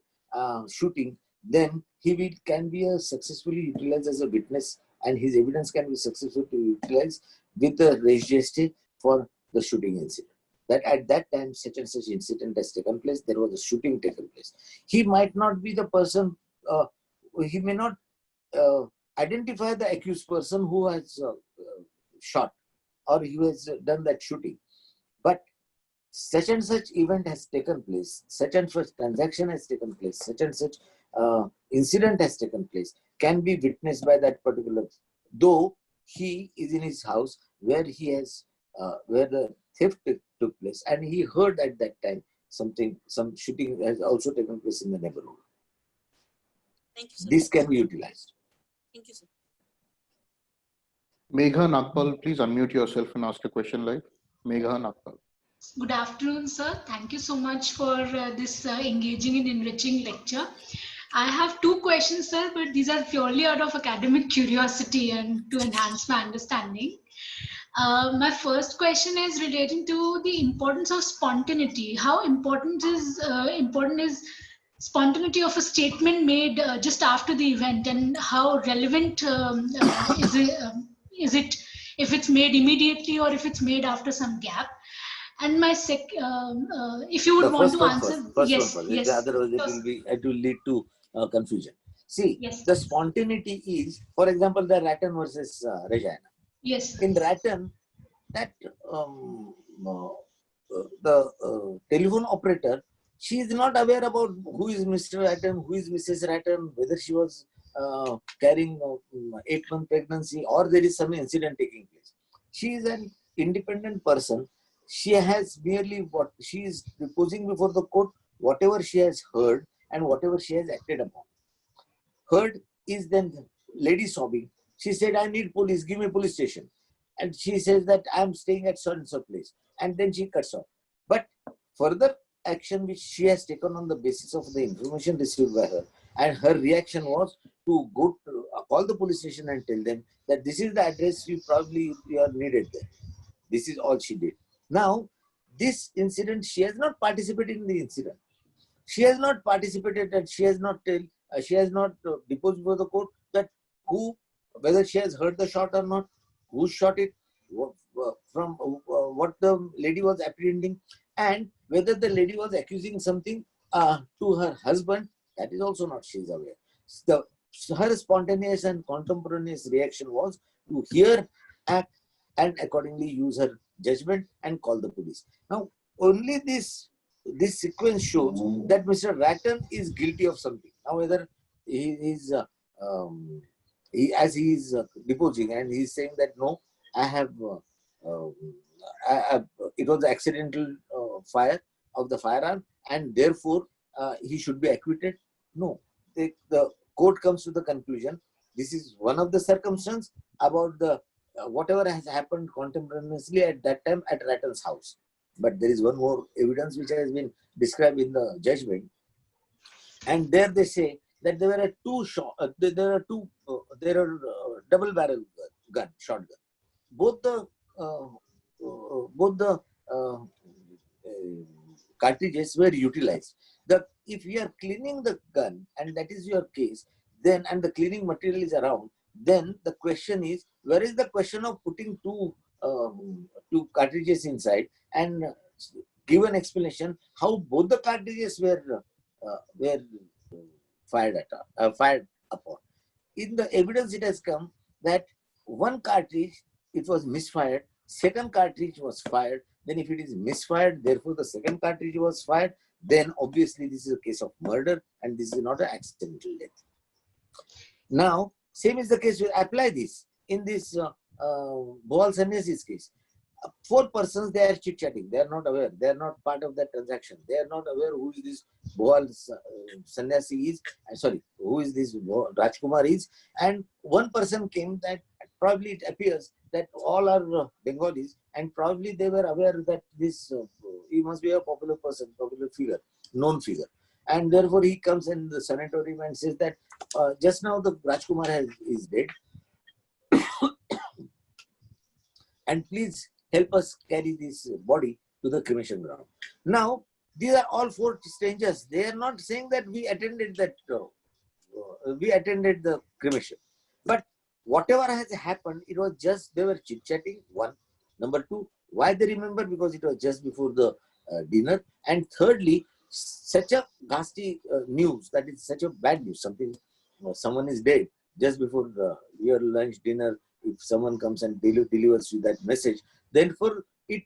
shooting, then he can be successfully utilized as a witness, and his evidence can be successfully utilized with the res geste for the shooting incident. That at that time such and such incident has taken place, there was a shooting taken place. He might not be the person, he may not identify the accused person who has shot or who has done that shooting. But such and such event has taken place, such and such transaction has taken place, such and such incident has taken place, can be witnessed by that particular, though he is in his house where he has, where the theft took place, and he heard at that time some shooting has also taken place in the neighborhood. Thank you, sir. This can be utilized. Thank you, sir. Megha Nagpal, please unmute yourself and ask a question live. Megha Nagpal. Good afternoon, sir. Thank you so much for this engaging and enriching lecture. I have two questions, sir, but these are purely out of academic curiosity and to enhance my understanding. My first question is relating to the importance of spontaneity. How important is spontaneity of a statement made just after the event, and how relevant is it if it's made immediately or if it's made after some gap? And my if you would want to answer, yes, yes. Otherwise, it will lead to confusion. See, yes. The spontaneity is, for example, the Rattan versus Regina. Yes. In Rattan, that the telephone operator, she is not aware about who is Mr. Rattan, who is Mrs. Rattan, whether she was carrying 8-month pregnancy or there is some incident taking place. She is an independent person. She has merely what she is deposing before the court, whatever she has heard and whatever she has acted upon. Heard is then lady sobbing. She said, I need police, give me police station. And she says that I am staying at so and so place. And then she cuts off. But further action which she has taken on the basis of the information received by her, and her reaction was to go to call the police station and tell them that this is the address, you are needed there. This is all she did. Now, this incident, she has not participated in the incident. She has not participated and she has not deposed before the court that whether she has heard the shot or not, who shot it, from what the lady was apprehending, and whether the lady was accusing something to her husband, that is also not she is aware. Her spontaneous and contemporaneous reaction was to hear, act, and accordingly use her judgment and call the police. Now, only this sequence shows that Mr. Rattan is guilty of something. Now, whether he is deposing and he is saying that no, I have it was accidental fire of the firearm and therefore he should be acquitted. No, the court comes to the conclusion this is one of the circumstances about the whatever has happened contemporaneously at that time at Rattan's house. But there is one more evidence which has been described in the judgment, and there they say that there were there are double barrel gun, shotgun. Both the cartridges were utilized. If you are cleaning the gun and that is your case, then and the cleaning material is around, then the question is, where is the question of putting two cartridges inside and give an explanation how both the cartridges were fired upon. In the evidence it has come that one cartridge, it was misfired, second cartridge was fired. Then if it is misfired, therefore the second cartridge was fired, then obviously this is a case of murder and this is not an accidental death. Now, same is the case, we apply this in this Bhowal Sannyasi's case. 4 persons, they are chit-chatting, they are not aware, they are not part of that transaction, they are not aware who is this Bhowal Sannyasi is, who is this Rajkumar is, and one person came that probably it appears that all are Bengalis and probably they were aware that this, he must be a popular person, popular figure, known figure. And therefore he comes in the sanatorium and says that just now the Rajkumar is dead and please help us carry this body to the cremation ground. Now, these are all 4 strangers. They are not saying that we attended that, we attended the cremation. But whatever has happened, it was just, they were chit-chatting, 1. Number 2, why they remember? Because it was just before the dinner. And thirdly, such a ghastly news, that is such a bad news, someone is dead just before your lunch, dinner, if someone comes and delivers you that message, therefore it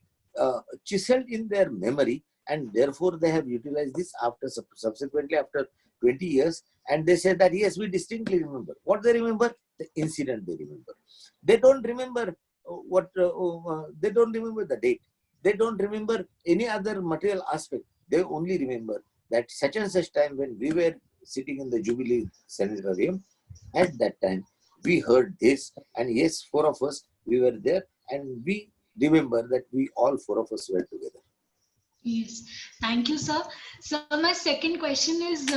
chiseled in their memory, and therefore they have utilized this after subsequently after 20 years, and they say that yes, we distinctly remember. What they remember? The incident they remember. They don't remember they don't remember the date. They don't remember any other material aspect. They only remember that such and such time when we were sitting in the Jubilee Sanatorium, at that time we heard this, and yes, 4 of us, we were there, and we remember that we all 4 of us were together. Yes, thank you, sir. So my second question is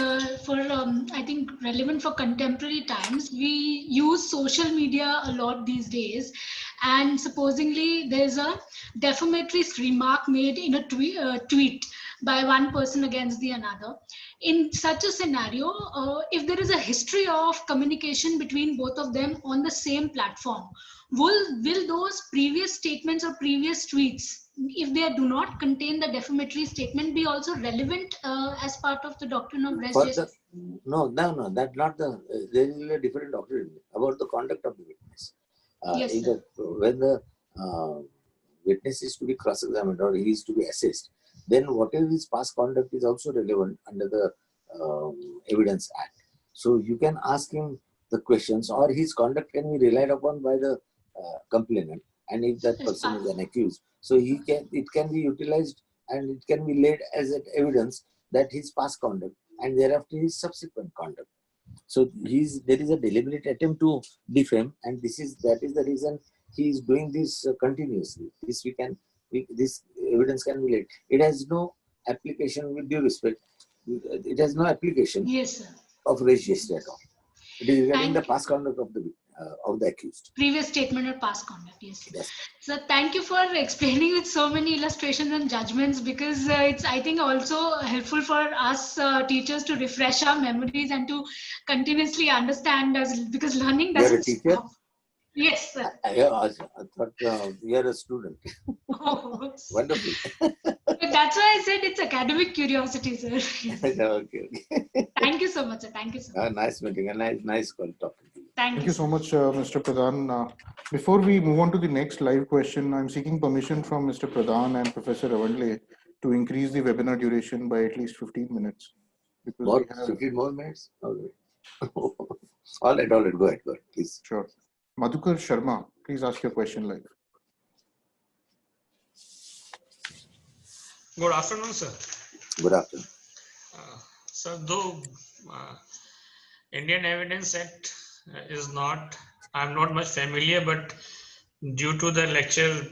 for, I think, relevant for contemporary times. We use social media a lot these days, and supposedly there's a defamatory remark made in a tweet by one person against the another. In such a scenario, if there is a history of communication between both of them on the same platform, will those previous statements or previous tweets, if they do not contain the defamatory statement, be also relevant as part of the doctrine of res geste? No, that's not the. There is a different doctrine about the conduct of the witness. Yes, sir. When the witness is to be cross-examined or he is to be assessed, then whatever his past conduct is also relevant under the Evidence Act. So you can ask him the questions, or his conduct can be relied upon by the complainant, and if that person is an accused, so it can be utilized and it can be laid as an evidence that his past conduct and thereafter his subsequent conduct. So there is a deliberate attempt to defame, and that is the reason he is doing this continuously. This evidence can be laid. It has no application, with due respect. It has no application, yes, sir, of res geste at all. It is regarding the past conduct of the accused. Previous statement or past conduct, yes. Yes. So thank you for explaining with so many illustrations and judgments, because it's, I think, also helpful for us teachers to refresh our memories and to continuously understand us, because learning doesn't stop. Yes, sir. I thought you are a student. Oh. Wonderful. That's why I said it's academic curiosity, sir. Okay. Thank you so much, sir. Thank you so much. Nice meeting. A nice call talking to you. Thank you so much, Mr. Pradhan. Before we move on to the next live question, I'm seeking permission from Mr. Pradhan and Professor Ravandle to increase the webinar duration by at least 15 minutes. Because 15 more minutes? Okay. All right. Go ahead, please. Sure. Madhukar Sharma, please ask your question live. Good afternoon, sir. Good afternoon. So, though Indian Evidence Act is not, I'm not much familiar, but due to the lecture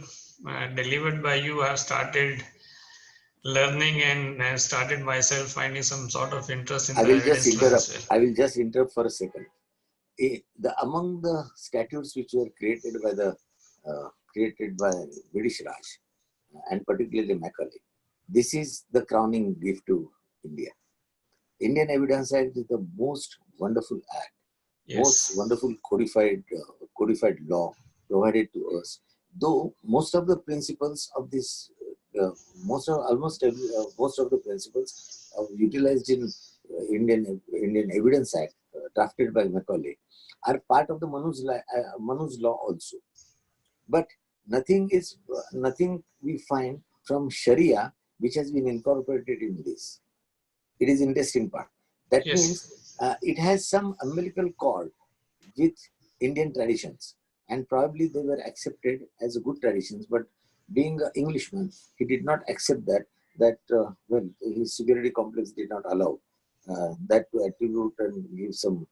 delivered by you, I have started learning and started myself finding some sort of interest in the evidence law as well. I will just interrupt for a second. Among the statutes which were created by British Raj, and particularly Macaulay, this is the crowning gift to India. Indian Evidence Act is the most wonderful act, most wonderful codified law provided to us. Though most of the principles of this, most of the principles utilized in Indian Evidence Act, drafted by Macaulay, are part of the Manu's law also. But nothing we find from Sharia which has been incorporated in this. It is interesting part. That means it has some umbilical cord with Indian traditions, and probably they were accepted as good traditions. But being an Englishman, he did not accept that. Well, his superiority complex did not allow that to attribute and give some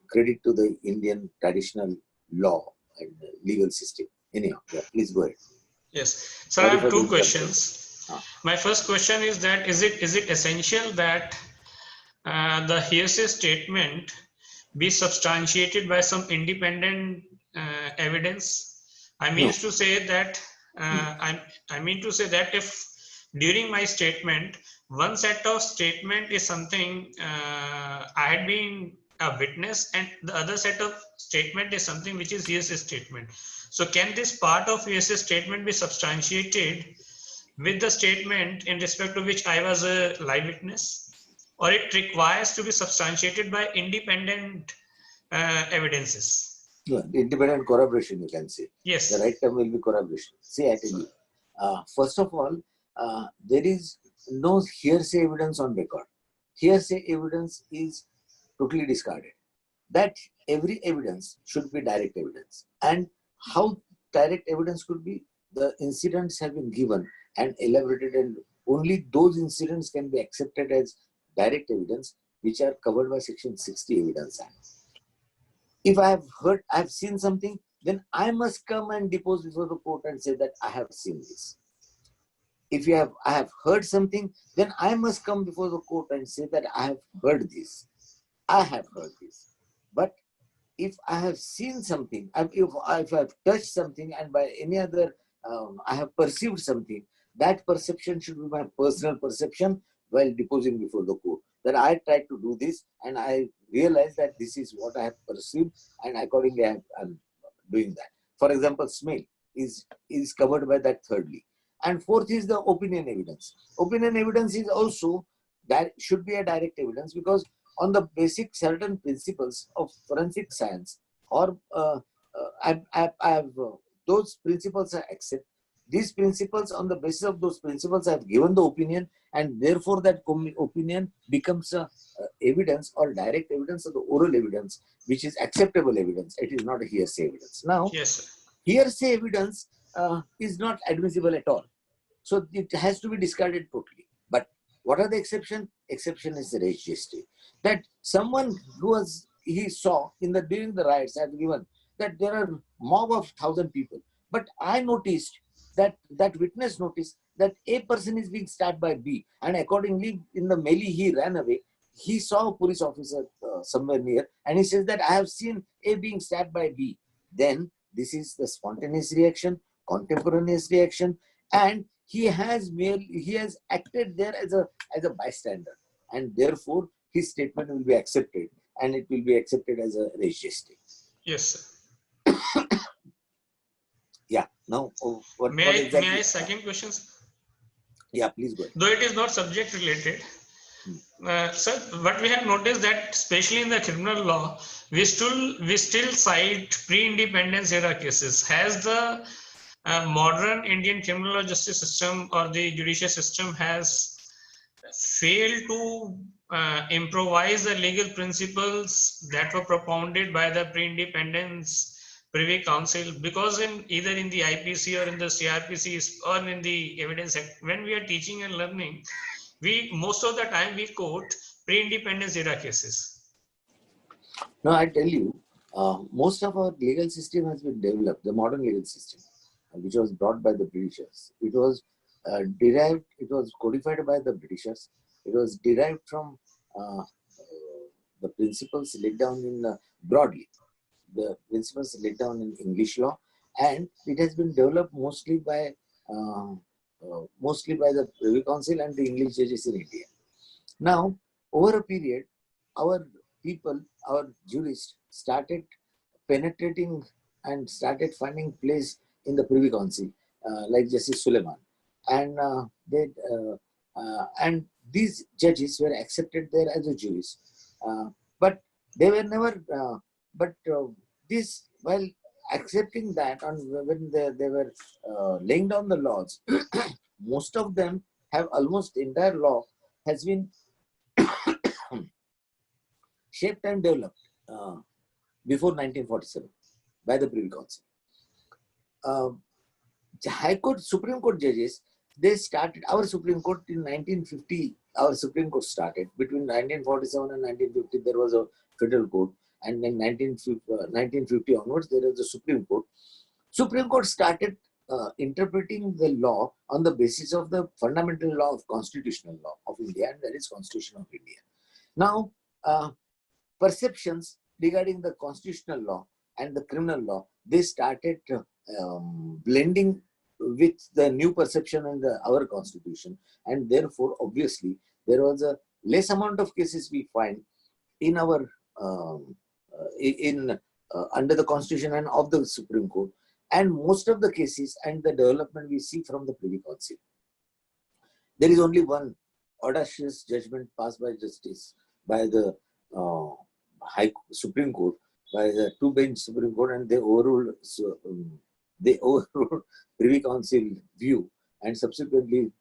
credit to the Indian traditional law and legal system. Anyhow, please go ahead. Yes. So I have two questions. My first question is that is it essential that the hearsay statement be substantiated by some independent evidence? I mean to say that if during my statement one set of statement is something I had been a witness, and the other set of statement is something which is hearsay statement. So can this part of hearsay statement be substantiated with the statement in respect to which I was a live witness, or it requires to be substantiated by independent evidences? Yeah, independent corroboration, you can say. Yes. The right term will be corroboration. See, I tell you, First of all, there is no hearsay evidence on record. Hearsay evidence is totally discarded. That every evidence should be direct evidence. And how direct evidence could be? The incidents have been given and elaborated, and only those incidents can be accepted as direct evidence which are covered by Section 60 Evidence Act. If I have seen something, then I must come and depose before the court and say that I have seen this. If I have heard something, then I must come before the court and say that I have heard this. I have heard this. But if I have seen something, if I have touched something, and by any other, I have perceived something, that perception should be my personal perception while deposing before the court. That I tried to do this and I realized that this is what I have perceived, and accordingly I am doing that. For example, smell is covered by that thirdly. And fourth is the opinion evidence. Opinion evidence is also, that should be a direct evidence, because on the basic certain principles of forensic science, or those principles I accept. These principles, on the basis of those principles, I have given the opinion, and therefore that opinion becomes a evidence or direct evidence, or the oral evidence, which is acceptable evidence. It is not a hearsay evidence. Now, Yes. hearsay evidence is not admissible at all. So it has to be discarded totally. But what are the exceptions? Exception is the res geste. That someone he saw during the riots had given that there are mob of 1,000 people. But I noticed that witness noticed that A person is being stabbed by B, and accordingly in the melee he ran away. He saw a police officer somewhere near, and he says that I have seen A being stabbed by B. Then this is the spontaneous reaction, contemporaneous reaction, and he has acted there as a bystander, and therefore his statement will be accepted, and it will be accepted as a res geste. Yes, sir. Yeah. Now, May I second questions? Yeah, please go ahead. Though it is not subject related, sir, what we have noticed that especially in the criminal law, we still cite pre-independence era cases. Has the modern Indian criminal justice system or the judicial system has failed to improvise the legal principles that were propounded by the pre-independence Privy Council? Because either in the IPC or in the CRPC or in the Evidence Act, when we are teaching and learning, most of the time we quote pre-independence era cases. No, I tell you, most of our legal system has been developed, the modern legal system, which was brought by the Britishers. It was derived, it was codified by the Britishers. It was derived from the principles laid down in broadly, the principles laid down in English law, and it has been developed mostly by the Privy Council and the English judges in India. Now, over a period, our people, our jurists started penetrating and started finding place in the Privy Council, like Justice Suleiman, and and these judges were accepted there as a jurist, but they were never. This, while accepting that, and when they were laying down the laws, most of them have almost entire law has been shaped and developed before 1947 by the Privy Council. High Court, Supreme Court judges, they started, our Supreme Court in 1950, our Supreme Court started. Between 1947 and 1950, there was a federal court. And in 1950 onwards, there was a Supreme Court. Supreme Court started interpreting the law on the basis of the fundamental law of constitutional law of India, and that is Constitution of India. Now, perceptions regarding the constitutional law and the criminal law, they started blending with the new perception in our constitution, and therefore, obviously, there was a less amount of cases we find in our under the constitution and of the Supreme Court, and most of the cases and the development we see from the Privy Council. There is only one audacious judgment passed by the Supreme Court, by the two-bench Supreme Court, and they overruled Privy Council view and subsequently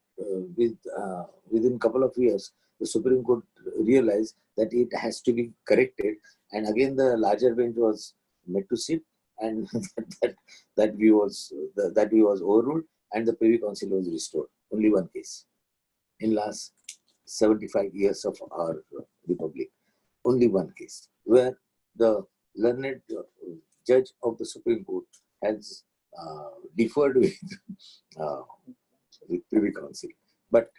within couple of years, the Supreme Court realized that it has to be corrected, and again the larger bench was made to sit, and that view was overruled, and the Privy Council was restored. Only one case in last 75 years of our republic. Only one case where the learned judge of the Supreme Court has deferred with Privy Council, but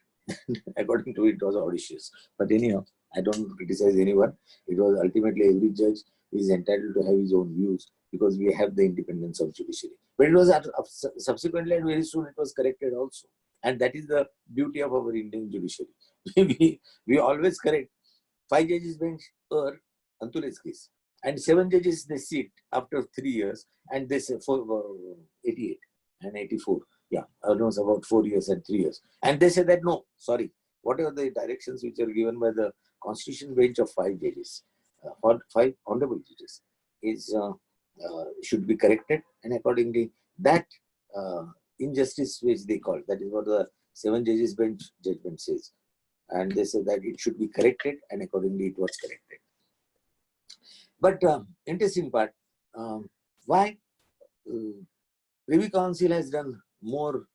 according to it was audacious. But anyhow, I don't criticize anyone. It was ultimately every judge is entitled to have his own views because we have the independence of judiciary. But it was subsequently and very soon it was corrected also. And that is the beauty of our Indian judiciary. we always correct. 5 judges bench or Antule's case. And 7 judges they sit after 3 years, and they say for 88 and 84. Yeah, almost about 4 years and 3 years. And they say that no, sorry, whatever the directions which are given by the Constitution bench of 5 judges, 5 honorable judges, is should be corrected, and accordingly that injustice which they call, that is what the 7 judges bench judgment says, and they say that it should be corrected, and accordingly it was corrected. But interesting part, why Privy Council has done more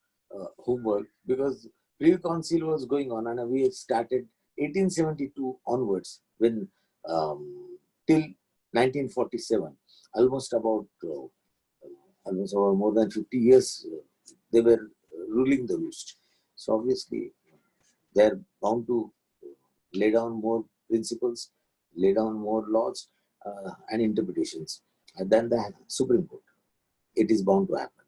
homework, because Privy Council was going on, and we had started 1872 onwards, when till 1947, almost about more than 50 years, they were ruling the roost. So obviously, they are bound to lay down more principles, lay down more laws and interpretations than the Supreme Court. It is bound to happen.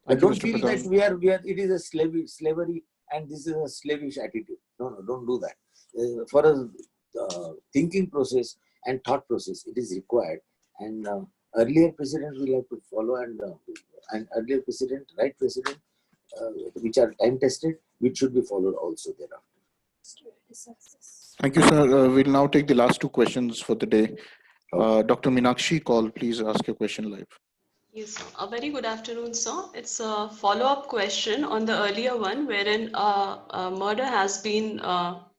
I don't feel that we are. It is a slavery, and this is a slavish attitude. No, don't do that. For a thinking process and thought process, it is required, and earlier president will have to follow, and earlier president, right president, which are time tested, which should be followed also thereafter. Thank you, sir. We'll now take the last 2 questions for the day. Dr. Meenakshi Kaul, please ask your question live. Yes, sir. A very good afternoon, sir. It's a follow-up question on the earlier one, wherein a murder has been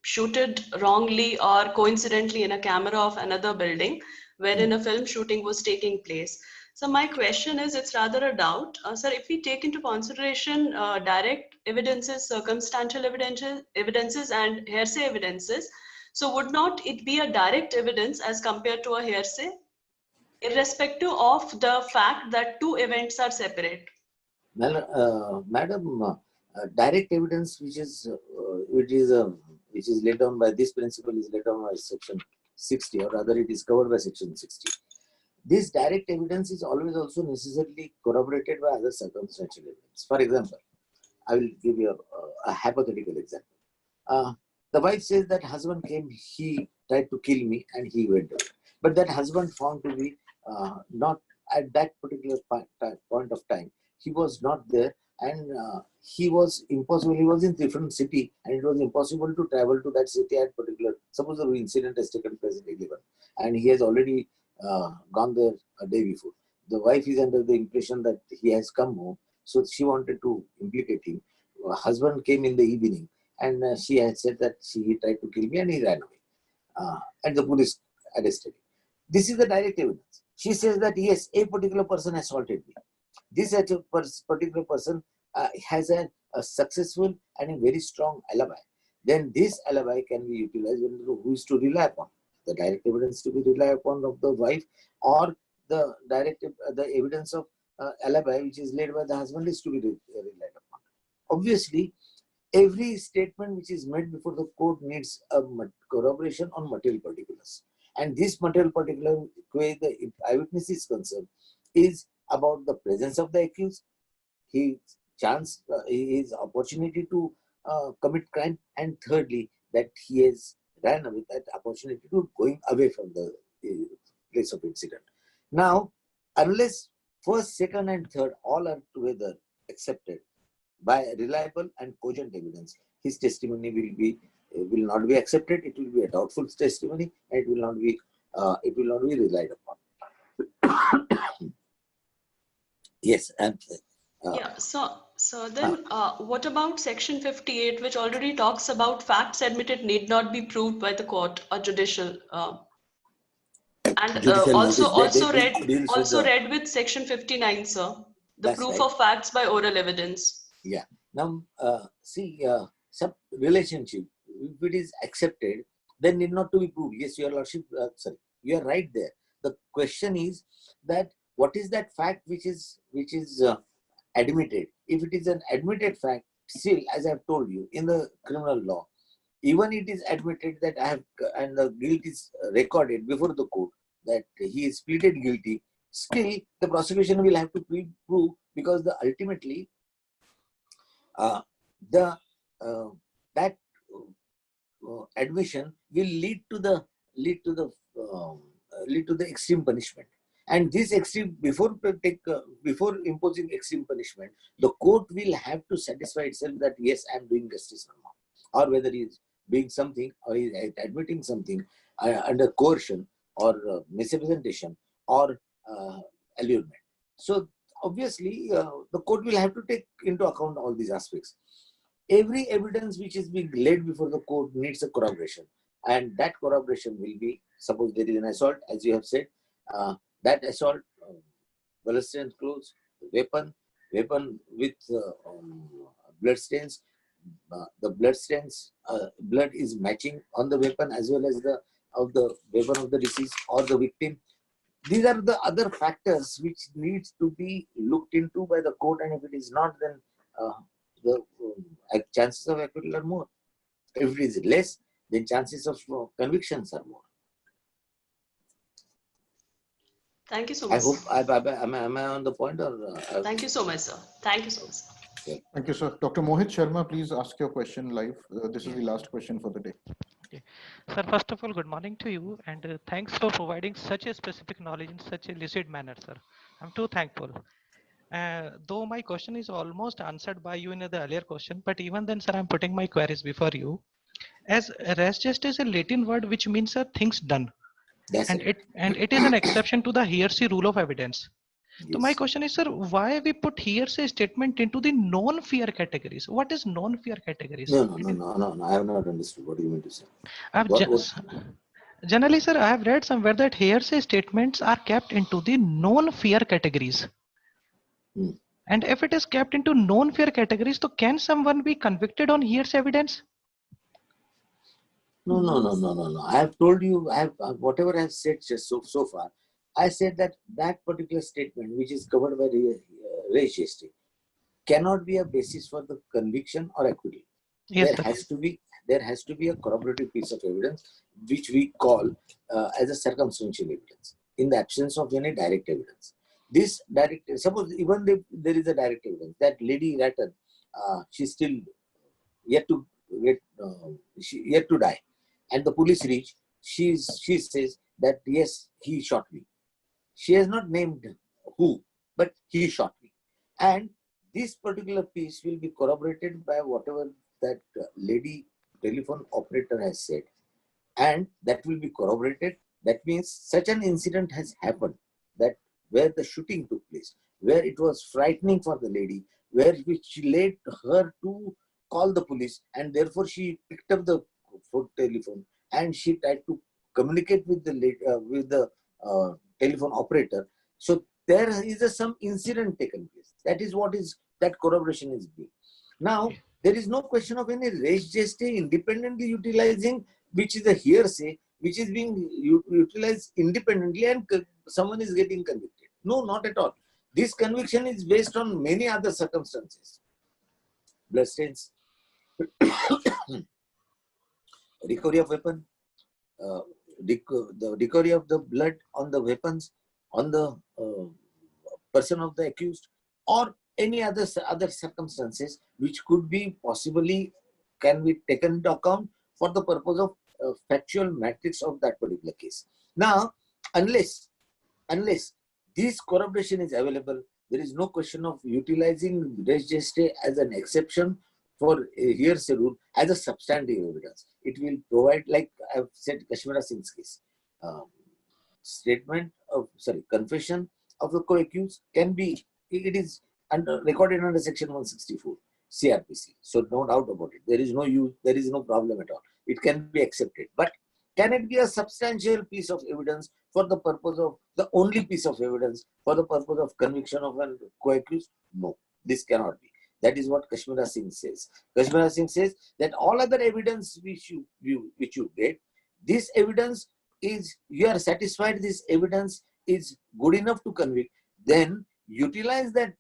shooted wrongly or coincidentally in a camera of another building, wherein a film shooting was taking place. So my question is, it's rather a doubt. Sir, if we take into consideration direct evidences, circumstantial evidences, and hearsay evidences, so would not it be a direct evidence as compared to a hearsay, irrespective of the fact that 2 events are separate? Madam, direct evidence which is laid down by this principle is laid down by section 60, or rather it is covered by section 60. This direct evidence is always also necessarily corroborated by other circumstantial evidence. For example, I will give you a hypothetical example. The wife says that husband came, he tried to kill me, and he went away. But that husband found to be not at that particular point of time. He was not there, and he was impossible. He was in different city, and it was impossible to travel to that city at particular. Suppose the incident has taken place at 11, and he has already gone there a day before. The wife is under the impression that he has come home, so she wanted to implicate him. Husband came in the evening, and she had said that he tried to kill me, and he ran away, and the police arrested him. This is the direct evidence. She says that yes, a particular person assaulted me. This particular person has a successful and a very strong alibi. Then this alibi can be utilized when who is to rely upon? The direct evidence to be relied upon of the wife, or the evidence of alibi which is laid by the husband is to be relied upon. Obviously, every statement which is made before the court needs a corroboration on material particulars. And this material particular, where the eyewitness is concerned, is about the presence of the accused, his chance, his opportunity to commit crime, and thirdly, that he has ran away, that opportunity to going away from the place of incident. Now, unless first, second, and third all are together accepted by reliable and cogent evidence, his testimony will not be accepted. It will be a doubtful testimony, and it will not be relied upon. Yes, and Yeah, so then what about section 58, which already talks about facts admitted need not be proved by the court or judicial, and Judicial also notice, deals with the, read with section 59, sir, the that's proof right. of facts by oral evidence. Yeah. Now, see, some relationship, if it is accepted, then need not to be proved. Yes, your lordship, sorry, you are right there. The question is that what is that fact which is admitted? If it is an admitted fact, still, as I have told you, in the criminal law, even it is admitted that I have, and the guilt is recorded before the court that he is pleaded guilty, still the prosecution will have to prove, because ultimately that admission will lead to the extreme punishment. And this extreme, before imposing extreme punishment, the court will have to satisfy itself that yes, I am doing justice or not, or whether he is doing something or he is admitting something under coercion or misrepresentation or allurement. So obviously, the court will have to take into account all these aspects. Every evidence which is being laid before the court needs a corroboration, and that corroboration will be, suppose there is an assault, as you have said, that assault, bloodstained clothes, weapon with blood stains, the blood stains, blood is matching on the weapon as well as the weapon of the deceased or the victim. These are the other factors which needs to be looked into by the court, and if it is not, then the chances of acquittal are more. If it is less, then chances of convictions are more. Thank you so I much. hope, am I on the point, or? Thank you so much, sir. Thank you so much. Okay. Thank you, sir. Dr. Mohit Sharma, please ask your question live. This is the last question for the day. Okay. Sir, first of all, good morning to you, and thanks for providing such a specific knowledge in such a lucid manner, sir. I'm too thankful. Though my question is almost answered by you in the earlier question, but even then, sir, I'm putting my queries before you. As res geste is a Latin word which means things done, and it is an exception to the hearsay rule of evidence. Yes. So my question is, sir, why we put hearsay statement into the non-fear categories? What is non-fear categories? No. I have not understood. What do you mean to say? Generally, sir, I have read somewhere that hearsay statements are kept into the non-fear categories. And if it is kept into non-fear categories, so can someone be convicted on hearsay evidence? No. I have told you, whatever I have said just so far, I said that particular statement, which is covered by res geste, cannot be a basis for the conviction or acquittal. Yes, there has to be a corroborative piece of evidence, which we call as a circumstantial evidence, in the absence of any direct evidence. This direct, suppose even if there is a direct evidence that Lady Ratton, she's still yet to die, and the police reach, she says that yes, he shot me. She has not named who, but he shot me. And this particular piece will be corroborated by whatever that lady telephone operator has said. And that will be corroborated. That means such an incident has happened, that where the shooting took place, where it was frightening for the lady, which led her to call the police, and therefore she picked up the telephone and she tried to communicate with the telephone operator. So there is some incident taken place. That is what is that corroboration is being. Now there is no question of any res geste independently utilizing, which is a hearsay, which is being utilized independently, and someone is getting convicted. No, not at all. This conviction is based on many other circumstances. Bloodstains, recovery of weapon, the recovery of the blood on the weapons, on the person of the accused, or any other circumstances which could be possibly can be taken into account for the purpose of factual matrix of that particular case. Now, unless this corroboration is available, there is no question of utilizing res geste as an exception for a hearsay rule as a substantive evidence. It will provide, like I've said, Kashmira Singh's case, confession of the co-accused can be, it is and recorded under section 164 CRPC. So no doubt about it. There is no use, there is no problem at all. It can be accepted. But can it be a substantial piece of evidence for the purpose of, the only piece of evidence for the purpose of conviction of an co-accused? No, this cannot be. That is what Kashmira Singh says. Kashmira Singh says that all other evidence which you get, this evidence is, you are satisfied this evidence is good enough to convict, then utilize that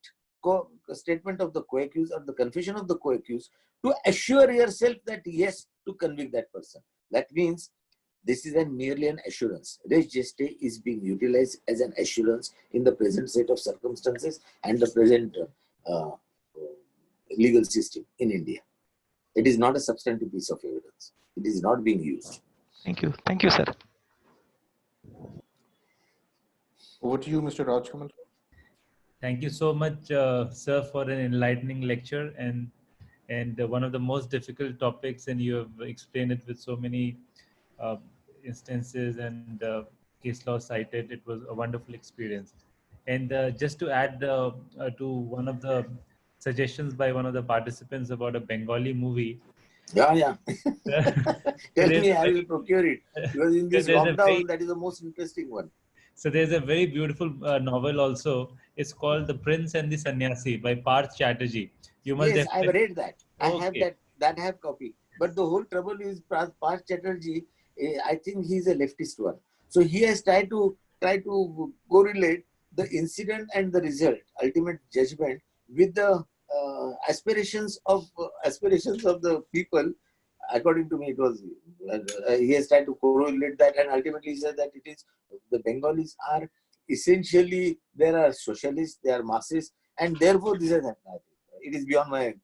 statement of the co-accused or the confession of the co-accused to assure yourself that yes, to convict that person. That means this is merely an assurance. Res geste is being utilized as an assurance in the present set of circumstances and the present legal system in India. It is not a substantive piece of evidence. It is not being used. Thank you. Thank you, sir. Over to you, Mr. Rajkamal. Thank you so much, sir, for an enlightening lecture and one of the most difficult topics, and you have explained it with so many instances and case law cited. It was a wonderful experience. And just to add to one of the suggestions by one of the participants about a Bengali movie. Yeah. Tell me, I will procure it. Because in this lockdown, that is the most interesting one. So there's a very beautiful novel also. It's called The Prince and the Sannyasi by Parth Chatterjee. You must. Yes, I've read that. I have that I have copy. But the whole trouble is Parth Chatterjee, I think he's a leftist one. So he has tried to correlate the incident and the result, ultimate judgment, with the aspirations of the people. According to me, it was he has tried to correlate that, and ultimately he said that it is the Bengalis are essentially, there are socialists, they are Marxists, and therefore this has happened. It is beyond my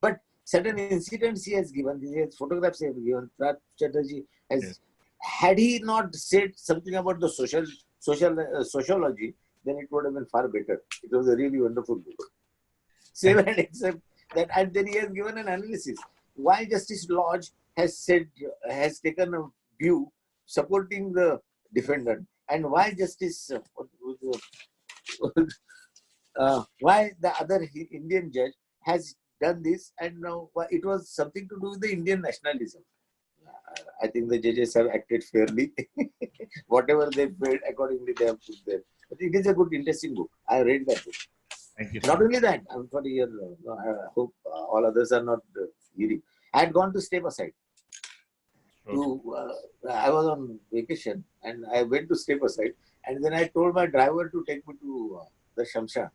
but certain incidents he has given, his photographs he has given. Parth Chatterjee has, had he not said something about the sociology, then it would have been far better. It was a really wonderful book. Save and accept that, and then he has given an analysis why Justice Lodge has taken a view supporting the defendant, and why Justice why the other Indian judge has done this, and now it was something to do with the Indian nationalism. I think the judges have acted fairly. Whatever they felt, accordingly they have put there. But it is a good, interesting book. I read that book. Thank you. Not only that, I'm for your. I hope all others are not hearing. I had gone to Step Aside. I was on vacation and I went to Step Aside, and then I told my driver to take me to the Shamshan.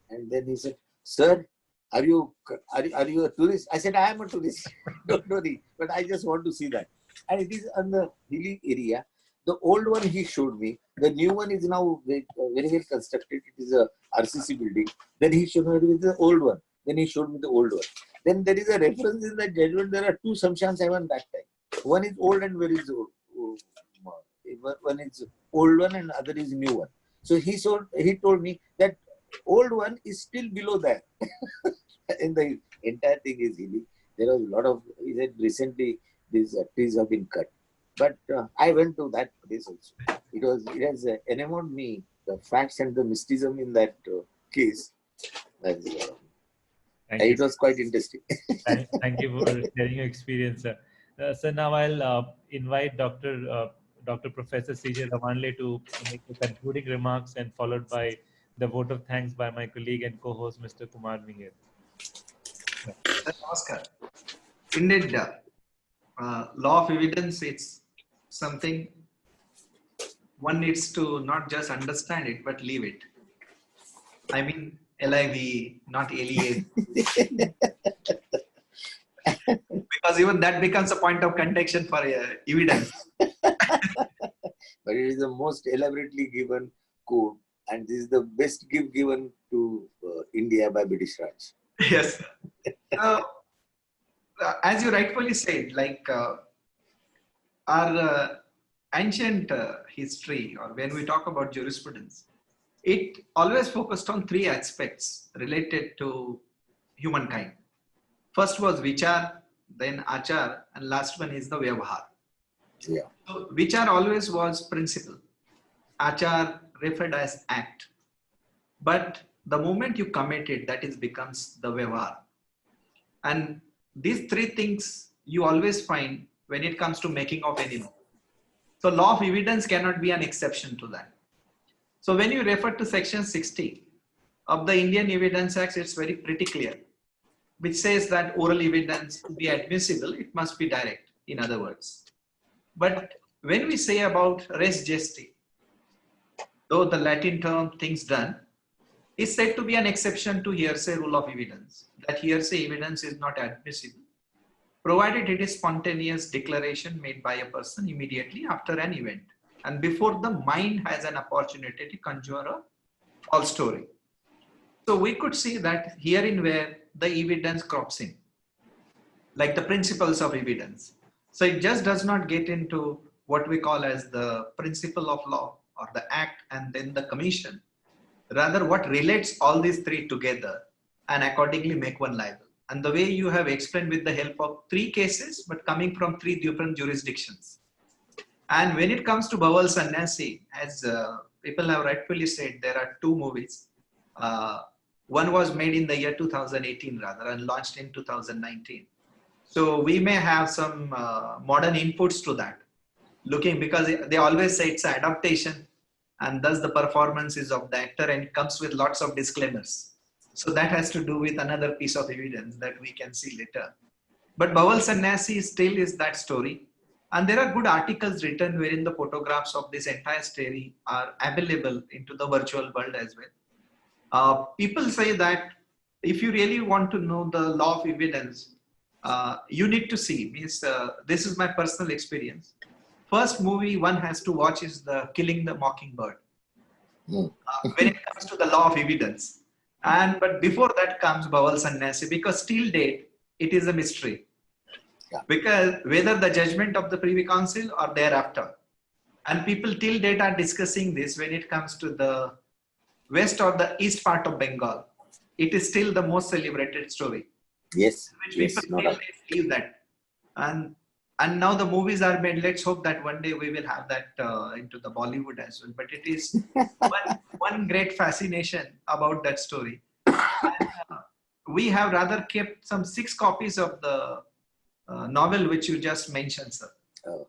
And then he said, "Sir, are you a tourist?" I said, "I am a tourist. Don't worry, but I just want to see that." And it is on the hilly area. The old one he showed me. The new one is now very well constructed. It is a RCC building. Then he showed me the old one. Then he showed me the old one. Then there is a reference in the judgment. There are two Shamshans at that time. One is old and one is old. One is old one and other is new one. So he told me that old one is still below that. And the entire thing is hilly. There was a lot of, he said recently these trees have been cut. But I went to that place also. It has enamored me, the facts and the mysticism in that case. It was quite interesting. Thank you for sharing your experience, sir. So now I'll invite Dr. Professor CJ Ramanle to make the concluding remarks, and followed by the vote of thanks by my colleague and co-host, Mr. Kumar Mingir. Namaskar. Indeed, law of evidence, it's something one needs to not just understand it, but live it. I mean, LIV, not LEA. Because even that becomes a point of contention for evidence. But it is the most elaborately given code, and this is the best gift given to India by British Raj. Yes. As you rightfully said, like our ancient history, or when we talk about jurisprudence, it always focused on three aspects related to humankind. First was vichar, then achar, and last one is the vyavahar. Yeah. So vichar always was principle. Achar referred as act. But the moment you commit it, that is becomes the Vyavhar. And these three things you always find when it comes to making of any law. So law of evidence cannot be an exception to that. So when you refer to section 60 of the Indian Evidence Act, it's very pretty clear, which says that oral evidence to be admissible, it must be direct, in other words. But when we say about res gesti, though the Latin term things done, is said to be an exception to hearsay rule of evidence, that hearsay evidence is not admissible, provided it is spontaneous declaration made by a person immediately after an event and before the mind has an opportunity to conjure a false story. So we could see that herein where the evidence crops in, like the principles of evidence. So it just does not get into what we call as the principle of law or the act and then the commission. Rather, what relates all these three together and accordingly make one liable. And the way you have explained with the help of three cases, but coming from three different jurisdictions. And when it comes to Bawal Sannyasi, as people have rightfully said, there are two movies. One was made in the year 2018 rather and launched in 2019. So we may have some modern inputs to that. Looking, because they always say it's an adaptation and thus the performance is of the actor and it comes with lots of disclaimers. So that has to do with another piece of evidence that we can see later. But Bawal Sannyasi still is that story. And there are good articles written wherein the photographs of this entire story are available into the virtual world as well. People say that if you really want to know the law of evidence, you need to see, this is my personal experience. First movie one has to watch is the Killing the Mockingbird. When it comes to the law of evidence. But before that comes Bawal Sannyasi, because till date, it is a mystery. Yeah. Because whether the judgment of the Privy Council or thereafter. And people till date are discussing this when it comes to the west or the east part of Bengal. It is still the most celebrated story. Yes. Which yes, people till date believe that. And now the movies are made. Let's hope that one day we will have that into the Bollywood as well. But it is one great fascination about that story. And, we have rather kept some 6 copies of the novel which you just mentioned, sir. Oh,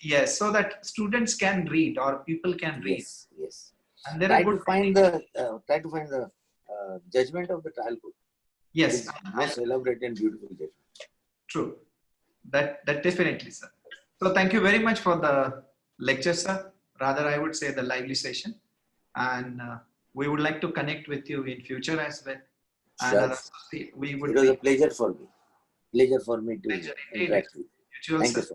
yes, so that students can read or people can read. Yes, yes. And there try are good to find the judgment of the trial court. Yes, most elaborate and beautiful judgment. True. That definitely, sir. So thank you very much for the lecture, sir. Rather, I would say the lively session. And we would like to connect with you in future as well. And we would. It was a pleasure for me. Pleasure for me to interact with you. Thank you, sir.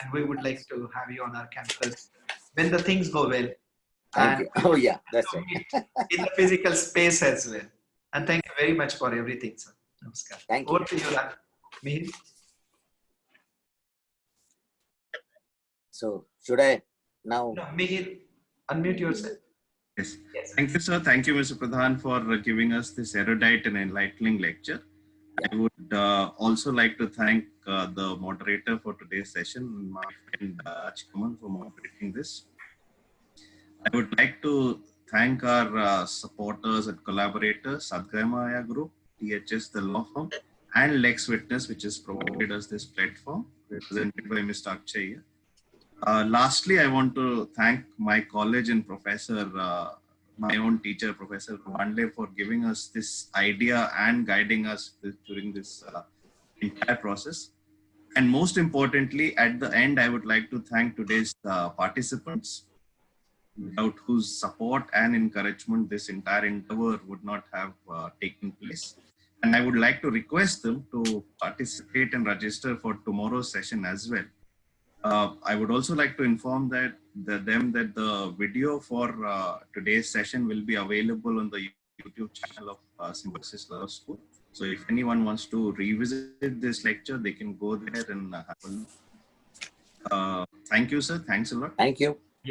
And we would like to have you on our campus when the things go well. Thank you. Oh yeah, that's right. In the physical space as well. And thank you very much for everything, sir. Namaskar. Thank you. Over to you, Mihir. So should I now? No, Mihir, unmute yourself. Yes. Thank you, sir. Thank you, Mr. Pradhan, for giving us this erudite and enlightening lecture. I would also like to thank the moderator for today's session, my friend Chikaman, for moderating this. I would like to thank our supporters and collaborators, Sadgaya Group, THS, the law firm, and Lex Witness, which has provided us this platform, represented by Mr. Akshay. Lastly, I want to thank my college and professor, my own teacher, Professor Ravandle, for giving us this idea and guiding us during this entire process. And most importantly, at the end, I would like to thank today's participants, without whose support and encouragement this entire endeavor would not have taken place. And I would like to request them to participate and register for tomorrow's session as well. I would also like to inform that the video for today's session will be available on the YouTube channel of Symbiosis Law School. So if anyone wants to revisit this lecture, they can go there and have a look. Thank you, sir. Thanks a lot. Thank you.